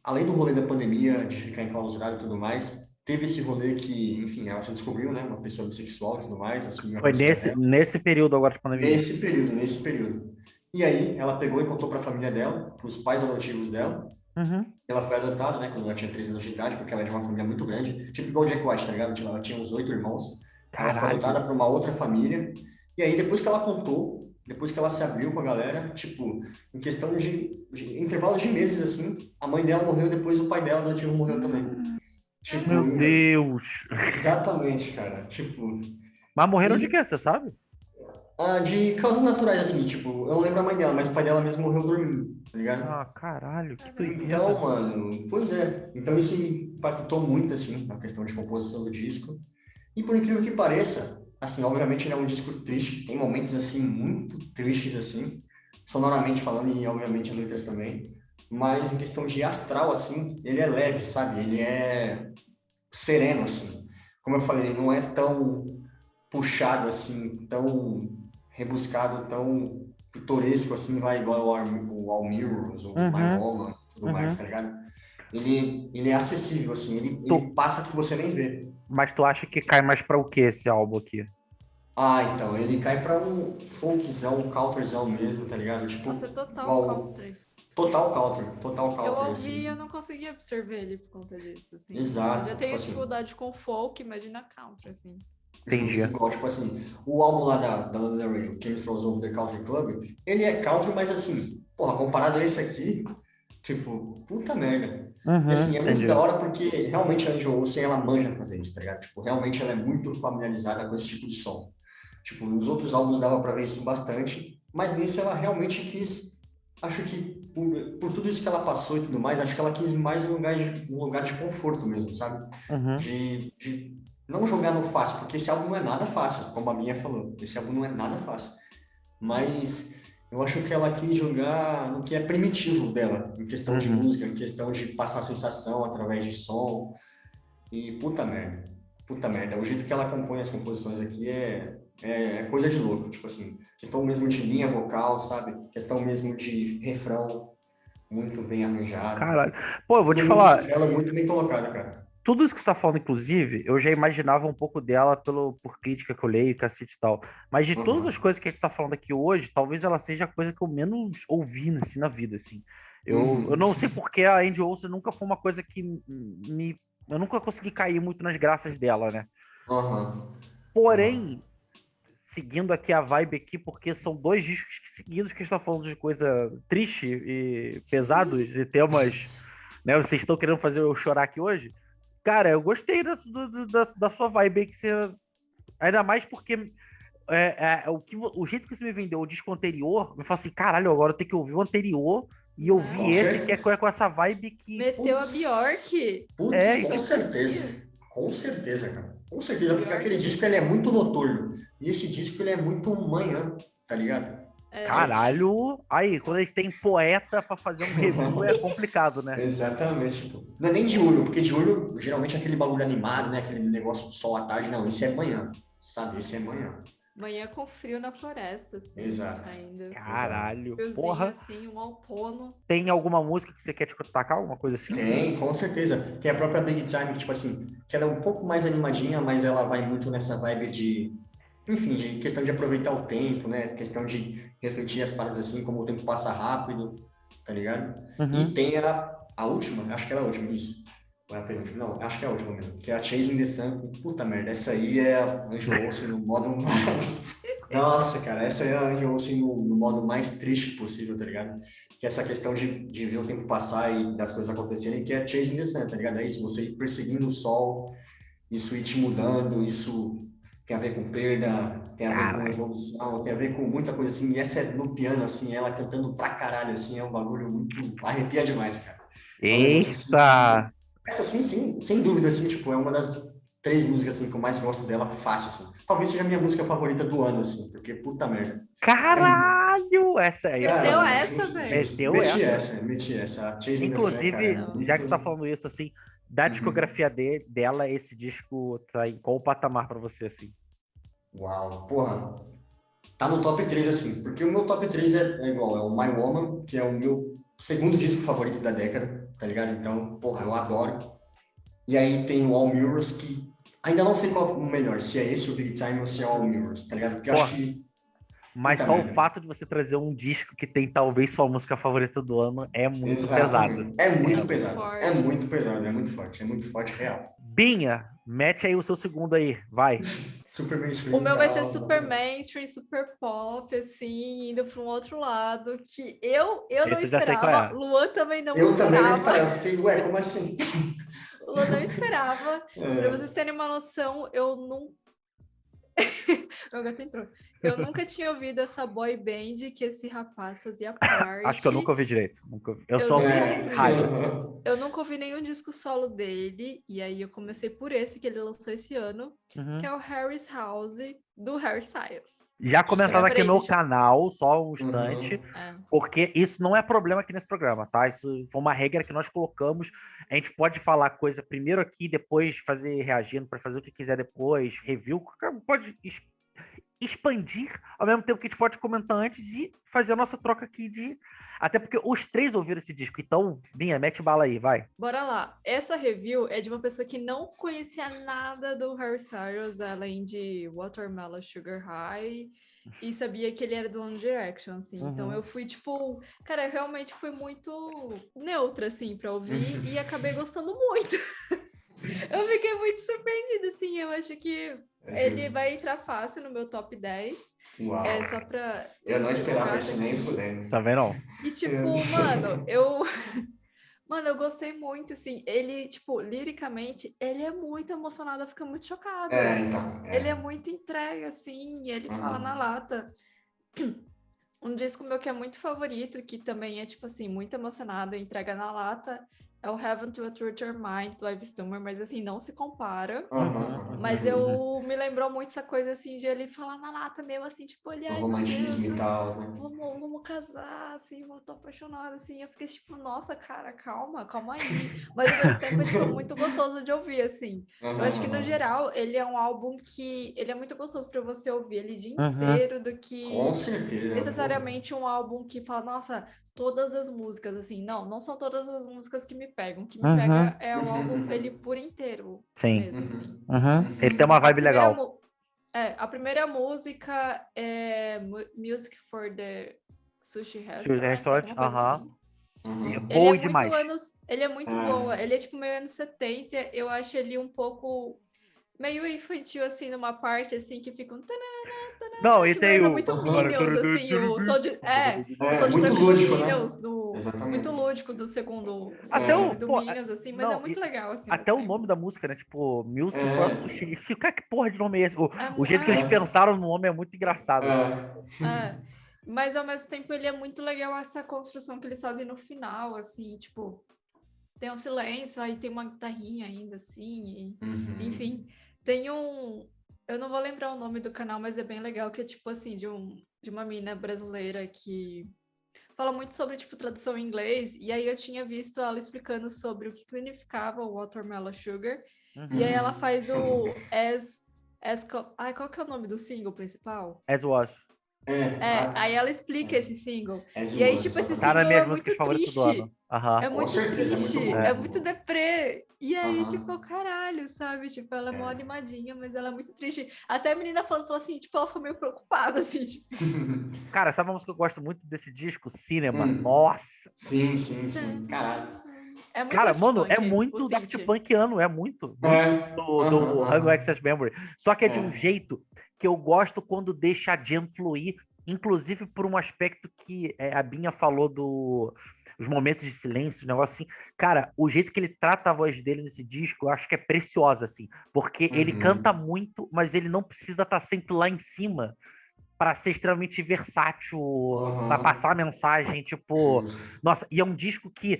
além do rolê da pandemia, de ficar enclausurado e tudo mais, teve esse rolê que, enfim, ela se descobriu, né, uma pessoa bissexual e tudo mais, assumiu a Foi persona dela. nesse período agora de pandemia. Nesse período. E aí ela pegou e contou para a família dela, para os pais adotivos dela, Uhum. ela foi adotada, né, quando ela tinha 13 anos de idade, porque ela é de uma família muito grande, tipo igual o Jack White, tá ligado? Tipo, ela tinha uns 8 irmãos, ela foi Caralho. adotada por uma outra família, e aí depois que ela contou, depois que ela se abriu com a galera, tipo, em questão de intervalo de meses, assim, a mãe dela morreu, depois o pai dela adotivo morreu também. Tipo, Meu Deus. exatamente, cara, tipo... Mas morreram de E quê, você sabe? de causas naturais, assim, tipo, eu não lembro a mãe dela, mas o pai dela mesmo morreu dormindo, tá ligado? Ah, caralho, que Caramba. doideira. Então, mano, pois é. Então isso impactou muito, assim, na questão de composição do disco. E por incrível que pareça, assim, obviamente ele é um disco triste, tem momentos, assim, muito tristes, assim, sonoramente falando e, obviamente, as letras também. Mas em questão de astral, assim, ele é leve, sabe? Ele é sereno, assim. Como eu falei, ele não é tão puxado, assim, tão rebuscado, tão pitoresco, assim, vai igual o All Mirrors, ou My Uhum, Woman, tudo mais, uhum. tá ligado? Ele é acessível, assim, ele Tu, passa que você nem vê. mas tu acha que cai mais pra o que esse álbum aqui? Ah, então, ele cai pra um folkzão, um counterzão mesmo, tá ligado? Nossa, é Tipo, total igual, country. total Eu counter, ouvi e eu assim. não consegui absorver ele por conta disso, assim. Eu já Exato, tipo tenho assim, dificuldade com folk, imagina country, assim. justo, Entendi. igual, tipo assim, o álbum lá da Lana Del Rey, o Chemistry Over the Country Club, ele é country, mas assim, porra, comparado a esse aqui, tipo, puta merda. E Uhum, assim, é muito da entendi. hora porque realmente a Angel Olsen, ela manja fazer isso, tá ligado? Tipo, realmente ela é muito familiarizada com esse tipo de som. Tipo, nos outros álbuns dava pra ver isso bastante, mas nesse ela realmente quis, acho que por tudo isso que ela passou e tudo mais, acho que ela quis mais um lugar de conforto mesmo, sabe? Uhum, De não jogar no fácil, porque esse álbum não é nada fácil, como a minha falou. Esse álbum não é nada fácil. Mas eu acho que ela quis jogar no que é primitivo dela, em questão de uhum. música, em questão de passar a sensação através de som. E puta merda. Puta merda. O jeito que ela compõe as composições aqui é coisa de louco. Tipo assim, questão mesmo de linha vocal, sabe? Questão mesmo de refrão, muito bem arranjado. Caralho. Pô, eu vou te Tudo muito falar, singelo, muito bem colocado, cara. tudo isso que você tá falando, inclusive, eu já imaginava um pouco dela por crítica que eu leio, cacete e tal. Mas de todas as Uhum. coisas que a gente tá falando aqui hoje, talvez ela seja a coisa que eu menos ouvi, assim, na vida, assim. Eu Uhum. não sei porque a Andy Olsen nunca foi uma coisa que me... Eu nunca consegui cair muito nas graças dela, né? Aham. Aham. Porém, seguindo aqui a vibe aqui, porque são dois discos seguidos que estão falando de coisa triste e pesados e temas, né? Vocês estão querendo fazer eu chorar aqui hoje? Cara, eu gostei da sua vibe aí que você. Ainda mais porque o jeito que você me vendeu o disco anterior, me fala assim, caralho, agora eu tenho que ouvir o anterior e Né? ouvir Com esse que certeza. é com essa vibe que. Meteu a Putz. Bjork. Putz, É, com Eu certeza. sabia. Com certeza, cara. Com certeza, porque aquele Bjork. disco ele é muito noturno. E esse disco ele é muito manhã, tá ligado? É. Aí, caralho. Aí, quando eles têm poeta pra fazer um review é complicado, né? exatamente, pô. Não é nem de olho, porque de olho geralmente é aquele bagulho animado, né? Aquele negócio do sol à tarde. Não, esse é manhã, sabe? Esse é manhã. Manhã com frio na floresta, assim, Exato, ainda. exato. Caralho. Friozinho, Porra, assim, um outono. tem alguma música que você quer te tacar? Alguma coisa assim? Tem, com certeza. Tem a própria Big Time, que, tipo assim, que ela é um pouco mais animadinha, mas ela vai muito nessa vibe de, enfim, de questão de aproveitar o tempo, né? Questão de refletir as paradas assim, como o tempo passa rápido, tá ligado? E Uhum. tem a última, acho que é a última, isso. Ou é a penúltima? Não, acho que é a última mesmo, que é a Chasing the Sun. Puta merda, essa aí é a Angel Olsen no modo nossa, cara, essa é a Angel Olsen no modo mais triste possível, tá ligado? Que é essa questão de ver o tempo passar e das coisas acontecerem, que é chasing the sun, tá ligado? É isso, você ir perseguindo o sol, isso ir te mudando, isso tem a ver com perda, tem a ver com Caralho. evolução, tem a ver com muita coisa assim. E essa é no piano, assim, ela cantando pra caralho, assim, é um bagulho muito... arrepia demais, cara. É um negócio assim Eita! que... Essa, assim, sem dúvida, assim, tipo, é uma das três músicas, assim, que eu mais gosto dela, fácil, assim. Talvez seja a minha música favorita do ano, assim, porque, puta merda. É, Caralho! Essa aí Meteu foi. cara, essa, justo, velho. justo. Meteu essa. Meti essa. A Chasing the Sun, cara, é Inclusive, Não. já que você tá muito. falando isso, assim, da Uhum. discografia dela, esse disco tá em qual patamar pra você, assim? Uau, porra. Tá no top 3 assim, porque o meu top 3 é igual, é o My Woman, que é o meu segundo disco favorito da década, tá ligado? Então, porra, eu adoro. E aí tem o All Mirrors, que ainda não sei qual é o melhor, se é esse o Big Time ou se é o All Mirrors, tá ligado? Porque eu Pô, acho que Mas só o Também. fato de você trazer um disco que tem talvez sua música favorita do ano é muito pesado. Exatamente. É muito pesado. forte. É muito pesado, é muito forte, real. Binha, mete aí o seu segundo aí, vai. Super mainstream. O meu vai ser tal, super tal. mainstream, super pop, assim, indo para um outro lado que eu não Esse eu já sei qual esperava. é. Luan também não Eu também não esperava. esperava. Fiquei, ué, como assim? Luan não esperava. Para É. vocês terem uma noção, eu não. Meu gato entrou. Eu nunca tinha ouvido essa boy band que esse rapaz fazia parte. Acho que eu nunca ouvi direito. Eu Eu só ouvi nunca É. ouvi. rádio. Assim. Eu nunca ouvi nenhum disco solo dele, e aí eu comecei por esse que ele lançou esse ano, Uhum. que é o Harry's House, do Harry Styles. Já comentado aqui no Lembrei, canal, só um instante, É. porque isso não é problema aqui nesse programa, tá? Isso foi uma regra que nós colocamos. A gente pode falar coisa primeiro aqui, depois fazer reagindo para fazer o que quiser depois, review, pode expandir ao mesmo tempo que a gente pode comentar antes e fazer a nossa troca aqui de. Até porque os três ouviram esse disco, então, Binha, mete bala aí, vai. Bora lá. Essa review é de uma pessoa que não conhecia nada do Harry Styles, além de Watermelon Sugar High, e sabia que ele era do One Direction, assim. Então eu fui, tipo... Cara, eu realmente fui muito neutra, assim, pra ouvir, e acabei gostando muito. Eu fiquei muito surpreendida, assim. Eu acho que ele vai entrar fácil no meu top 10. Uau. É só pra... Eu não esperava divulgar isso nem aqui. fudendo. Tá vendo? E, tipo, Mano, eu gostei muito, assim. Ele, tipo, liricamente, ele é muito emocionado, eu fico muito chocada. Então. Ele é muito entregue, assim, ele fala na lata. Um disco meu que é muito favorito, que também é, tipo assim, muito emocionado, entrega na lata, é o Heaven to a Torture Mind, do Ives Tumor, mas assim, não se compara. Mas eu me lembrou muito essa coisa, assim, de ele falar na lata mesmo, assim, tipo, olha, ai, meu Romantismo Deus, e tal, né? vamos casar, assim, eu tô apaixonada, assim. Eu fiquei tipo, nossa, cara, calma aí. Mas ao mesmo tempo é tipo, muito gostoso de ouvir, assim. Eu acho que no geral ele é um álbum que ele é muito gostoso para você ouvir ele o dia inteiro, do que Com certeza. necessariamente um álbum que fala, nossa, todas as músicas, assim. Não são todas as músicas que me pegam. O que me pega é o álbum ele por inteiro. Sim. Mesmo, assim. Ele tem uma vibe legal. A primeira música é Music for the Sushi Sushi Restaurant, Restaurant, alguma coisa assim. É boa demais. Ele é muito boa. Ele é tipo meio anos 70. Eu acho ele um pouco meio infantil, assim, numa parte assim que fica um não, e que tem lembra o muito Minions, assim, o som de muito lúdico, né? Minions, muito lúdico do segundo até o do pô, Minions, assim, mas não, é muito legal, assim. até o nome da música, né? Tipo, Music for Sushi. Que porra de nome é esse? O jeito que eles É. pensaram no nome é muito engraçado. Mas ao mesmo tempo ele é muito legal essa construção que eles fazem no final, assim, tipo, tem um silêncio, aí tem uma guitarrinha ainda, assim, enfim, tem eu não vou lembrar o nome do canal, mas é bem legal, que é tipo assim, de uma mina brasileira que fala muito sobre, tipo, tradução em inglês, e aí eu tinha visto ela explicando sobre o que significava o Watermelon Sugar, e aí ela faz o qual que é o nome do single principal? As Was. Aí ela explica esse single. As E aí, Was, tipo, esse Cara, single minhas é muito músicas favoritas do triste. ano. Aham. É muito certeza, é muito triste, bom. é muito deprê. E aí, Aham. tipo, caralho, sabe? Tipo, ela é mó animadinha, mas ela é muito triste. Até a menina falou assim, tipo, ela ficou meio preocupada, assim, tipo. Cara, sabe uma música que eu gosto muito desse disco? Cinema. Nossa. Sim. Caralho. É muito Cara, Daft mano, é Punk, muito o Daft synth. Punkiano, é muito. Do Hang Access Memory. Só que é de um jeito que eu gosto quando deixa a jam fluir, inclusive por um aspecto que a Binha falou os momentos de silêncio, o negócio assim. Cara, o jeito que ele trata a voz dele nesse disco, eu acho que é preciosa, assim. Porque ele canta muito, mas ele não precisa estar sempre lá em cima para ser extremamente versátil, para passar a mensagem, tipo... Nossa, e é um disco que,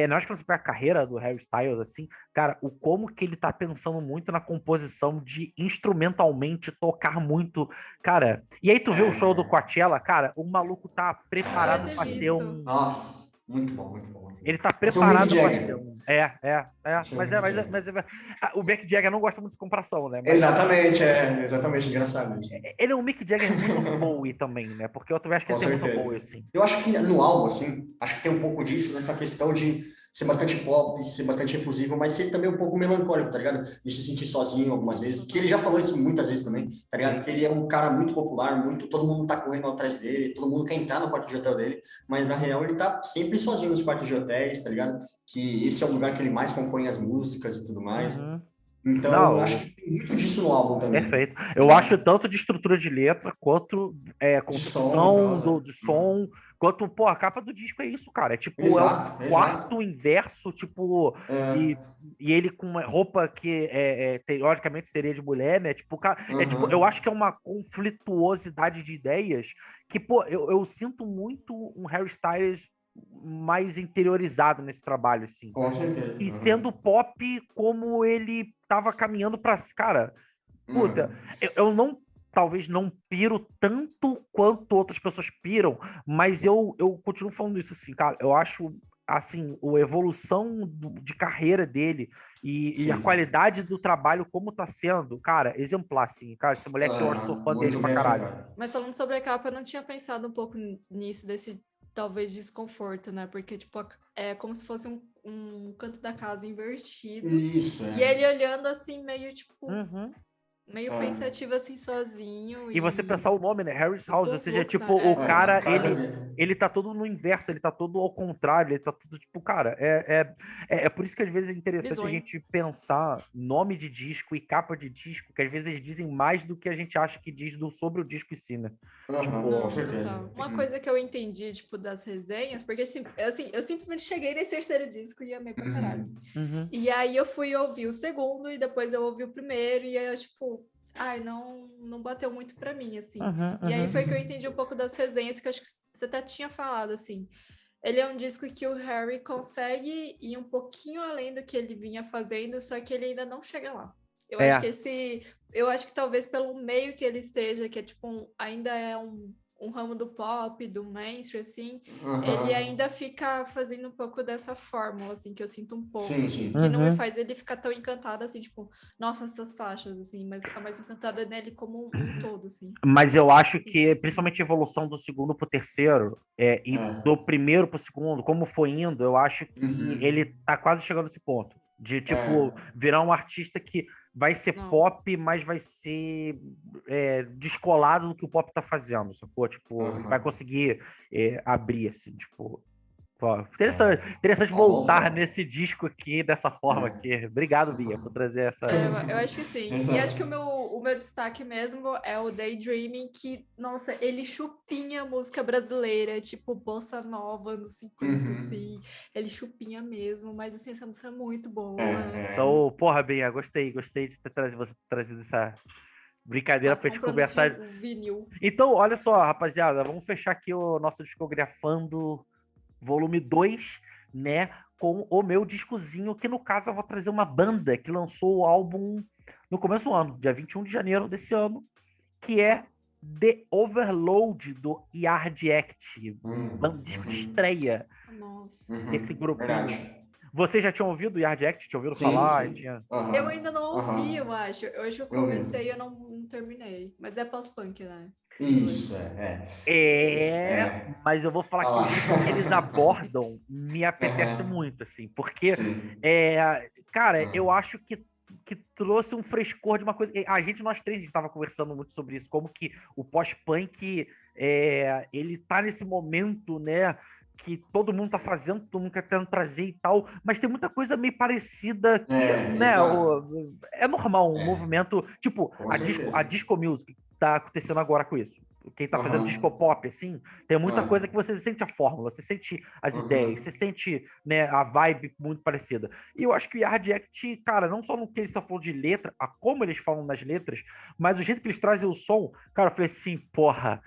na hora que você pega a carreira do Harry Styles, assim, cara, o como que ele tá pensando muito na composição de instrumentalmente tocar muito, cara... E aí tu vê o show do Coachella, cara, o maluco tá preparado para ser um... Nossa, muito bom. Ele tá preparado para ser um... Mas o Mick Jagger não gosta muito de comparação, né? Mas, exatamente, engraçado isso. ele é um Mick Jagger muito Bowie também, né? Porque eu também acho que ele tem muito Bowie, assim. Eu acho que no álbum, assim, acho que tem um pouco disso nessa questão de ser bastante pop, ser bastante efusivo, mas ser também um pouco melancólico, tá ligado? De se sentir sozinho algumas vezes, que ele já falou isso muitas vezes também, tá ligado? Que ele é um cara muito popular, muito, todo mundo tá correndo atrás dele, todo mundo quer entrar no quarto de hotel dele, mas na real ele tá sempre sozinho nos quartos de hotéis, tá ligado? Que esse é o lugar que ele mais compõe as músicas e tudo mais. Uhum. Então, eu acho Não, que tem muito disso no álbum também. perfeito. Eu acho tanto de estrutura de letra, quanto De som e concepção tal, de né? som, quanto, pô, a capa do disco é isso, cara. É tipo, é um Exato, exato. quarto inverso, tipo, e, É, e ele com uma roupa que teoricamente seria de mulher, né? Tipo, cara, é tipo, eu aham, acho que é uma conflituosidade de ideias que, pô, eu sinto muito um Harry Styles mais interiorizado nesse trabalho, assim. com certeza. E Aham, sendo pop como ele tava caminhando pra. Cara, puta, aham. eu não, talvez não piro tanto quanto outras pessoas piram, mas eu continuo falando isso assim, cara. Eu acho, assim, a evolução de carreira dele e a Sim. qualidade do trabalho, como tá sendo, cara, exemplar, assim. Cara, esse moleque eu sou Aham, fã dele muito pra bem caralho. acertado. Mas falando sobre a capa, eu não tinha pensado um pouco nisso, desse talvez desconforto, né? Porque, tipo, é como se fosse um canto da casa invertido. Isso, E ele olhando assim, meio, tipo, Uhum. meio é. pensativo assim, sozinho. E você pensar o nome, né? Harry's E House, com ou os seja, looks, tipo, né? o É, a cara, casa dele. ele tá todo no inverso, ele tá todo ao contrário, ele tá tudo, tipo, cara, é por isso que às vezes é interessante a Bizonho. gente pensar nome de disco e capa de disco, que às vezes eles dizem mais do que a gente acha que diz sobre o disco em si, né? Aham, com Não, Tipo, certeza. total. Uma Uhum. coisa que eu entendi, tipo, das resenhas, porque assim, eu simplesmente cheguei nesse terceiro disco e amei pra caralho. Uhum. uhum, E aí eu fui ouvir o segundo e depois eu ouvi o primeiro e aí eu, tipo, ai, não bateu muito pra mim, assim. uhum, E aí uhum. foi que eu entendi um pouco das resenhas, que eu acho que você até tinha falado, assim. Ele é um disco que o Harry consegue ir um pouquinho além do que ele vinha fazendo, só que ele ainda não chega lá. É, Eu acho que talvez pelo meio que ele esteja, que é tipo, ainda é um ramo do pop, do mainstream, assim, ele Aham. ainda fica fazendo um pouco dessa fórmula, assim, que eu sinto um pouco, Sim, assim, que sim. não me uhum. faz ele ficar tão encantado, assim, tipo, nossa, essas faixas, assim, mas ficar mais encantada nele como um todo, assim. Mas eu acho Sinto que, um pouquinho. principalmente a evolução do segundo pro terceiro, e É. do primeiro pro segundo, como foi indo, eu acho que Uhum. ele tá quase chegando nesse ponto. De, tipo, É. virar um artista que vai ser Não. pop, mas vai ser descolado do que o pop tá fazendo, sacou? Tipo, ele vai Aham. conseguir abrir, assim, tipo. Pô, É. interessante Ó, bom voltar som. nesse disco aqui, dessa forma É. aqui. Obrigado, Bia, por trazer essa. É, eu acho que sim. E acho Exato. que o meu destaque mesmo é o Daydreaming, que, nossa, ele chupinha a música brasileira, tipo bossa nova nos 50, Uhum. assim. Ele chupinha mesmo, mas assim, essa música é muito É, boa. Então, porra, Bia, gostei de ter trazido, você ter trazido essa brincadeira Quase pra gente comprando conversar. o vinil. Então, olha só, rapaziada, vamos fechar aqui o nosso Discografando volume 2, né? Com o meu discozinho, que no caso eu vou trazer uma banda que lançou o álbum no começo do ano, dia 21 de janeiro desse ano, que é The Overload, do Yard Act, disco de Uhum. estreia Nossa. desse Uhum. grupinho. Verdade. Vocês já tinham ouvido o Yard Act? Tinha ouvido Sim, falar? sim. Tinha... Eu ainda Aham. não ouvi, eu Aham. acho. Hoje eu Eu comecei e vi. eu não terminei. Mas é pós-punk, né? Pelo Isso, jeito. Mas eu vou falar que o Olha jeito que eles lá. abordam me apetece Aham. muito, assim, porque, Sim. cara, eu Aham. acho que trouxe um frescor de uma coisa. Nós três, a gente estava conversando muito sobre isso, como que o pós-punk, ele tá nesse momento, né? Que todo mundo tá fazendo, todo mundo quer tentando trazer e tal, mas tem muita coisa meio parecida que, É, né, exato. é normal, um É, movimento, tipo, com a certeza. disco music tá acontecendo agora com isso. Quem tá fazendo disco Aham. pop, assim, tem muita coisa que É. você sente a fórmula, você sente as ideias, você Aham. sente, né, a vibe muito parecida. E eu acho que o Yard Act, cara, não só no que eles estão falando de letra, a como eles falam nas letras, mas o jeito que eles trazem o som, cara, eu falei assim, porra,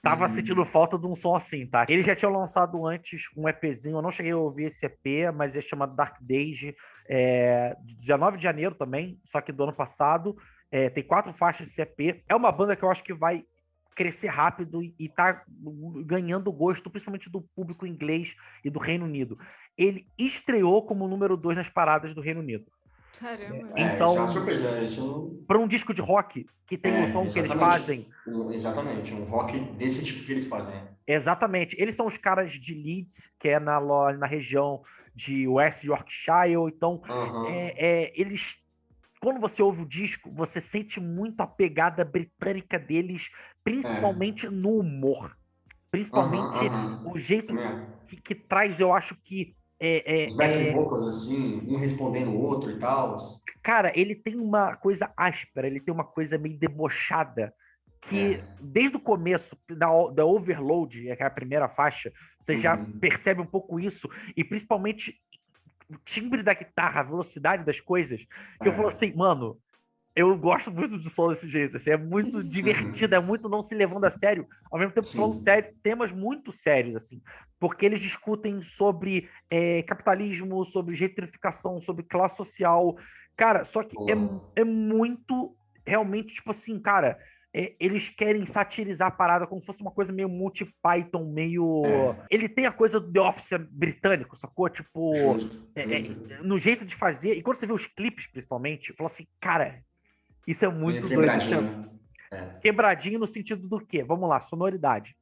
tava sentindo Uhum. falta de um som assim, tá? Eles já tinham lançado antes um EPzinho, eu não cheguei a ouvir esse EP, mas é chamado Dark Days, dia 9 de janeiro também, só que do ano passado. Tem 4 faixas desse EP. É uma banda que eu acho que vai crescer rápido e tá ganhando gosto, principalmente do público inglês e do Reino Unido. Ele estreou como número 2 nas paradas do Reino Unido. Caramba. É, isso é uma Então, surpresa. Isso para um disco de rock que tem o som que eles fazem. exatamente. Exatamente. Um rock desse tipo que eles fazem. Exatamente. Eles são os caras de Leeds, que é na região de West Yorkshire. Então, Aham. eles... Quando você ouve o disco, você sente muito a pegada britânica deles, É. principalmente no humor. Aham, Principalmente o aham. jeito Também acho. que traz, eu acho que... Os back vocals, assim, um respondendo o outro e tal. Cara, ele tem uma coisa áspera, ele tem uma coisa meio debochada, que É. desde o começo da Overload, que é a primeira faixa, você já Uhum. percebe um pouco isso, e principalmente o timbre da guitarra, a velocidade das coisas, que eu falo É. assim, mano, eu gosto muito de som desse jeito, assim, é muito divertido, é Uhum. muito não se levando a sério, ao mesmo tempo falando Sim. sério, temas muito sérios, assim, porque eles discutem sobre capitalismo, sobre gentrificação, sobre classe social, cara, só que Boa. é muito, realmente, tipo assim, cara, eles querem satirizar a parada como se fosse uma coisa meio Monty Python, meio... É. Ele tem a coisa do The Office britânico, sacou? Tipo, Justo, justo. no jeito de fazer, e quando você vê os clipes, principalmente, fala assim, cara, isso é Meio muito doido. Isso é quebradinho. É. quebradinho no sentido do quê? Vamos lá, sonoridade.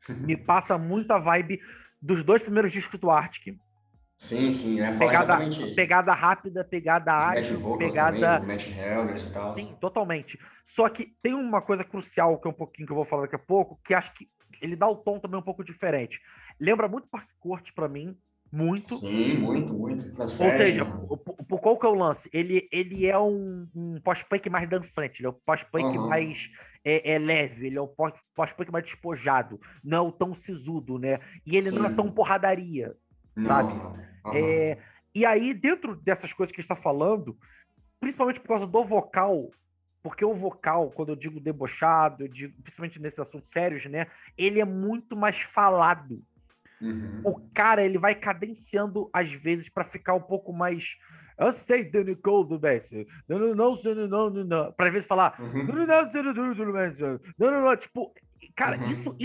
Me passa muito a vibe dos dois primeiros discos do Arctic. Sim, sim, eu ia falar Pegada, exatamente isso. pegada rápida, pegada Os back ágil, vocals também, do pegada... Matt Helgers e tal. Sim, totalmente. Só que tem uma coisa crucial, que é um pouquinho que eu vou falar daqui a pouco, que acho que ele dá o tom também um pouco diferente. Lembra muito Parque Court pra mim, muito. Sim, muito, muito. Franz Ou seja, Ferdinand. por qual que é o lance? Ele é um pós-punk mais dançante, ele é um pós-punk Aham. mais leve, ele é um pós-punk mais despojado, não é o tão sisudo, né? E ele não é tão Sim. porradaria, Não, sabe? não. É, Aham. e aí, dentro dessas coisas que a gente está falando, principalmente por causa do vocal, porque o vocal, quando eu digo debochado, eu digo, principalmente nesses assuntos sérios, né? Ele é muito mais falado. O Uhum. cara, ele vai cadenciando às vezes para ficar um pouco mais. Eu sei, Danny Cole do Messi. Não, não, não, não, não, não. Pra às vezes falar. Não, não, Uhum. não, não, não, não, não, não, não. Tipo, cara, Uhum.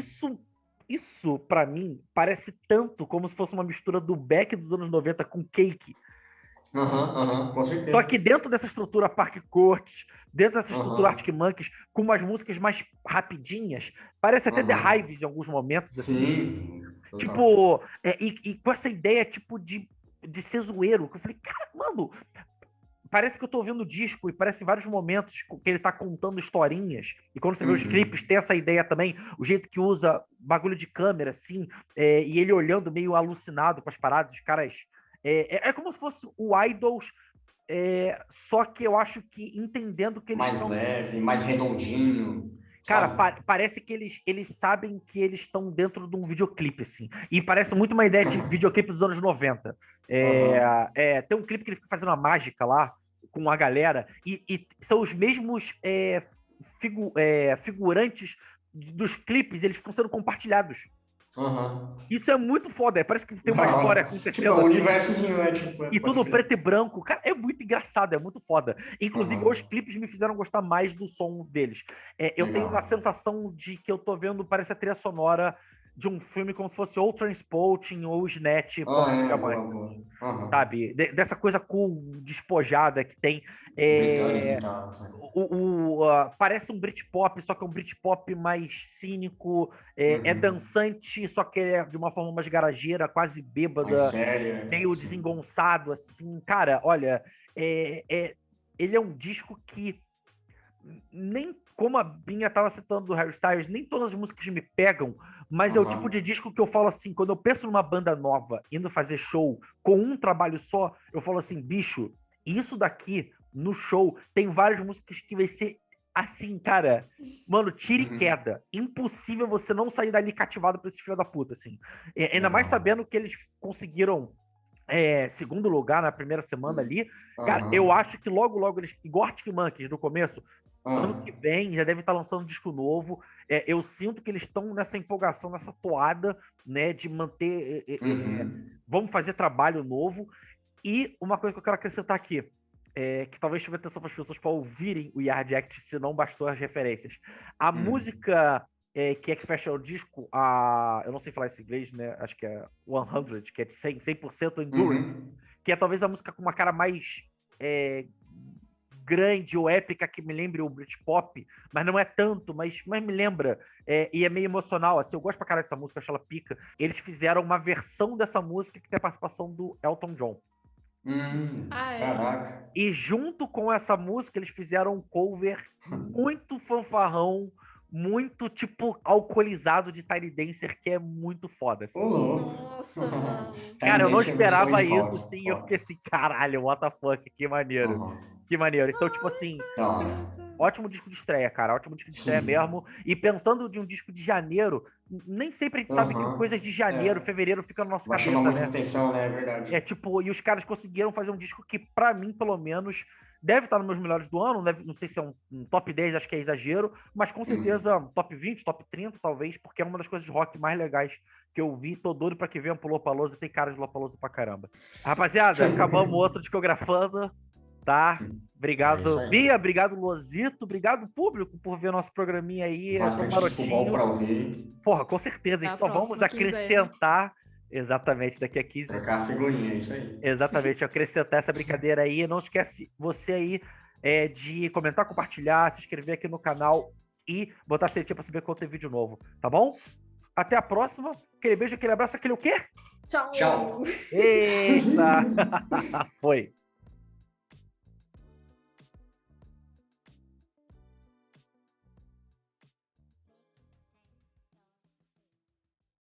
isso para mim parece tanto como se fosse uma mistura do Beck dos anos 90 com Cake. Aham, aham, com Só certeza. que dentro dessa estrutura Park Court, dentro dessa estrutura Arctic Aham, Monkeys, com umas músicas mais rapidinhas, parece até The aham. Hives em alguns momentos, assim. Sim, total. Tipo, e com essa ideia, tipo, de ser zoeiro, que eu falei, cara, mano, parece que eu tô ouvindo o disco e parece vários momentos que ele tá contando historinhas. E quando você vê os clipes, Uhum. tem essa ideia também, o jeito que usa bagulho de câmera, assim, e ele olhando meio alucinado para as paradas, os caras. É como se fosse o Idols, só que eu acho que entendendo que eles Mais estão. leve, mais redondinho, Cara, sabe? parece que eles sabem que eles estão dentro de um videoclipe, assim. E parece muito uma ideia de videoclipe dos anos 90. Aham. Tem um clipe que ele fica fazendo uma mágica lá com a galera, e são os mesmos figurantes dos clipes, eles ficam sendo compartilhados. Aham. Isso é muito foda, parece que tem uma Da história hora. Tipo, é acontecendo um assim, universozinho, né? Tipo, e pode tudo crer. preto e branco. Cara, é muito engraçado, é muito foda. Inclusive, os Aham. clipes me fizeram gostar mais do som deles. Eu tenho uma Legal. sensação de que eu tô vendo, parece a trilha sonora de um filme como se fosse ou Trainspotting ou Snatch Ah, pós é, boa, diamantes, boa. assim, Aham. sabe? Dessa coisa cool, despojada que tem. Britânico e É, tal, sabe? parece um Britpop, só que é um Britpop mais cínico, é Uhum. dançante, só que é de uma forma mais garageira, quase Mais bêbada, séria, meio sim. desengonçado, assim. Cara, olha, é, é- ele é um disco que nem como a Binha estava citando do Harry Styles, nem todas as músicas me pegam, mas é o tipo de Aham. disco que eu falo assim, quando eu penso numa banda nova indo fazer show com um trabalho só, eu falo assim, bicho, isso daqui no show tem várias músicas que vai ser assim, cara, mano, tira e Uhum. queda. Impossível você não sair dali cativado por esse filho da puta, assim. Ainda mais Legal. sabendo que eles conseguiram segundo lugar na primeira semana ali. Cara, eu Aham. acho que logo, logo eles, igual Arctic Monkeys no começo, ano que Ah. vem já deve estar lançando um disco novo. Eu sinto que eles estão nessa empolgação, nessa toada, né, de manter. Uhum. Vamos fazer trabalho novo. E uma coisa que eu quero acrescentar aqui, que talvez chame atenção para as pessoas para ouvirem o Yard Act, se não bastou as referências. A Uhum. música que fecha o disco, eu não sei falar isso em inglês, né? Acho que é 100, que é de 100% Endurance, Uhum. que é talvez a música com uma cara mais é, grande ou épica que me lembre o Britpop, mas não é tanto, mas me lembra. E é meio emocional, assim, eu gosto pra caralho dessa música, acho ela pica. Eles fizeram uma versão dessa música que tem a participação do Elton John. Caraca. E junto com essa música, eles fizeram um cover muito fanfarrão, muito, tipo, alcoolizado de Tiny Dancer, que é muito foda, assim. Ô, louco. Nossa, mano. Cara, eu não Tiny Dancer é esperava versão isso, hip hop, assim, eu foda. fiquei assim, caralho, what the fuck, que maneiro. Uhum. Que maneiro. Então, tipo assim, Da hora. ótimo disco de estreia, cara. Ótimo disco de estreia Sim. mesmo. E pensando de um disco de janeiro, nem sempre a gente sabe que Aham. coisas de janeiro, fevereiro ficam na nossa Vai chamar cabeça, muita né? atenção, né? É verdade. É tipo, e os caras conseguiram fazer um disco que, pra mim, pelo menos, deve estar nos meus melhores do ano. Não sei se é um top 10, acho que é exagero, mas com certeza top 20, top 30, talvez, porque é uma das coisas de rock mais legais que eu vi. Tô doido pra que venha pro Lollapalooza, tem cara de Lollapalooza pra caramba. Rapaziada, acabamos outro discografando, tá? É isso Obrigado, aí. Bia, obrigado, Lozito, obrigado, público, por ver nosso programinha aí, do Bastante disco bom Marotinho. pra ouvir. Porra, com certeza, Até e a só vamos próxima quinzena. acrescentar, exatamente, daqui a 15 Trocar a figurinha, é isso aí. Exatamente, acrescentar essa brincadeira aí. Não esquece você aí de comentar, compartilhar, se inscrever aqui no canal e botar a setinha pra saber quando tem vídeo novo, tá bom? Até a próxima. Aquele beijo, aquele abraço, aquele o quê? Tchau. Tchau. Eita! Foi.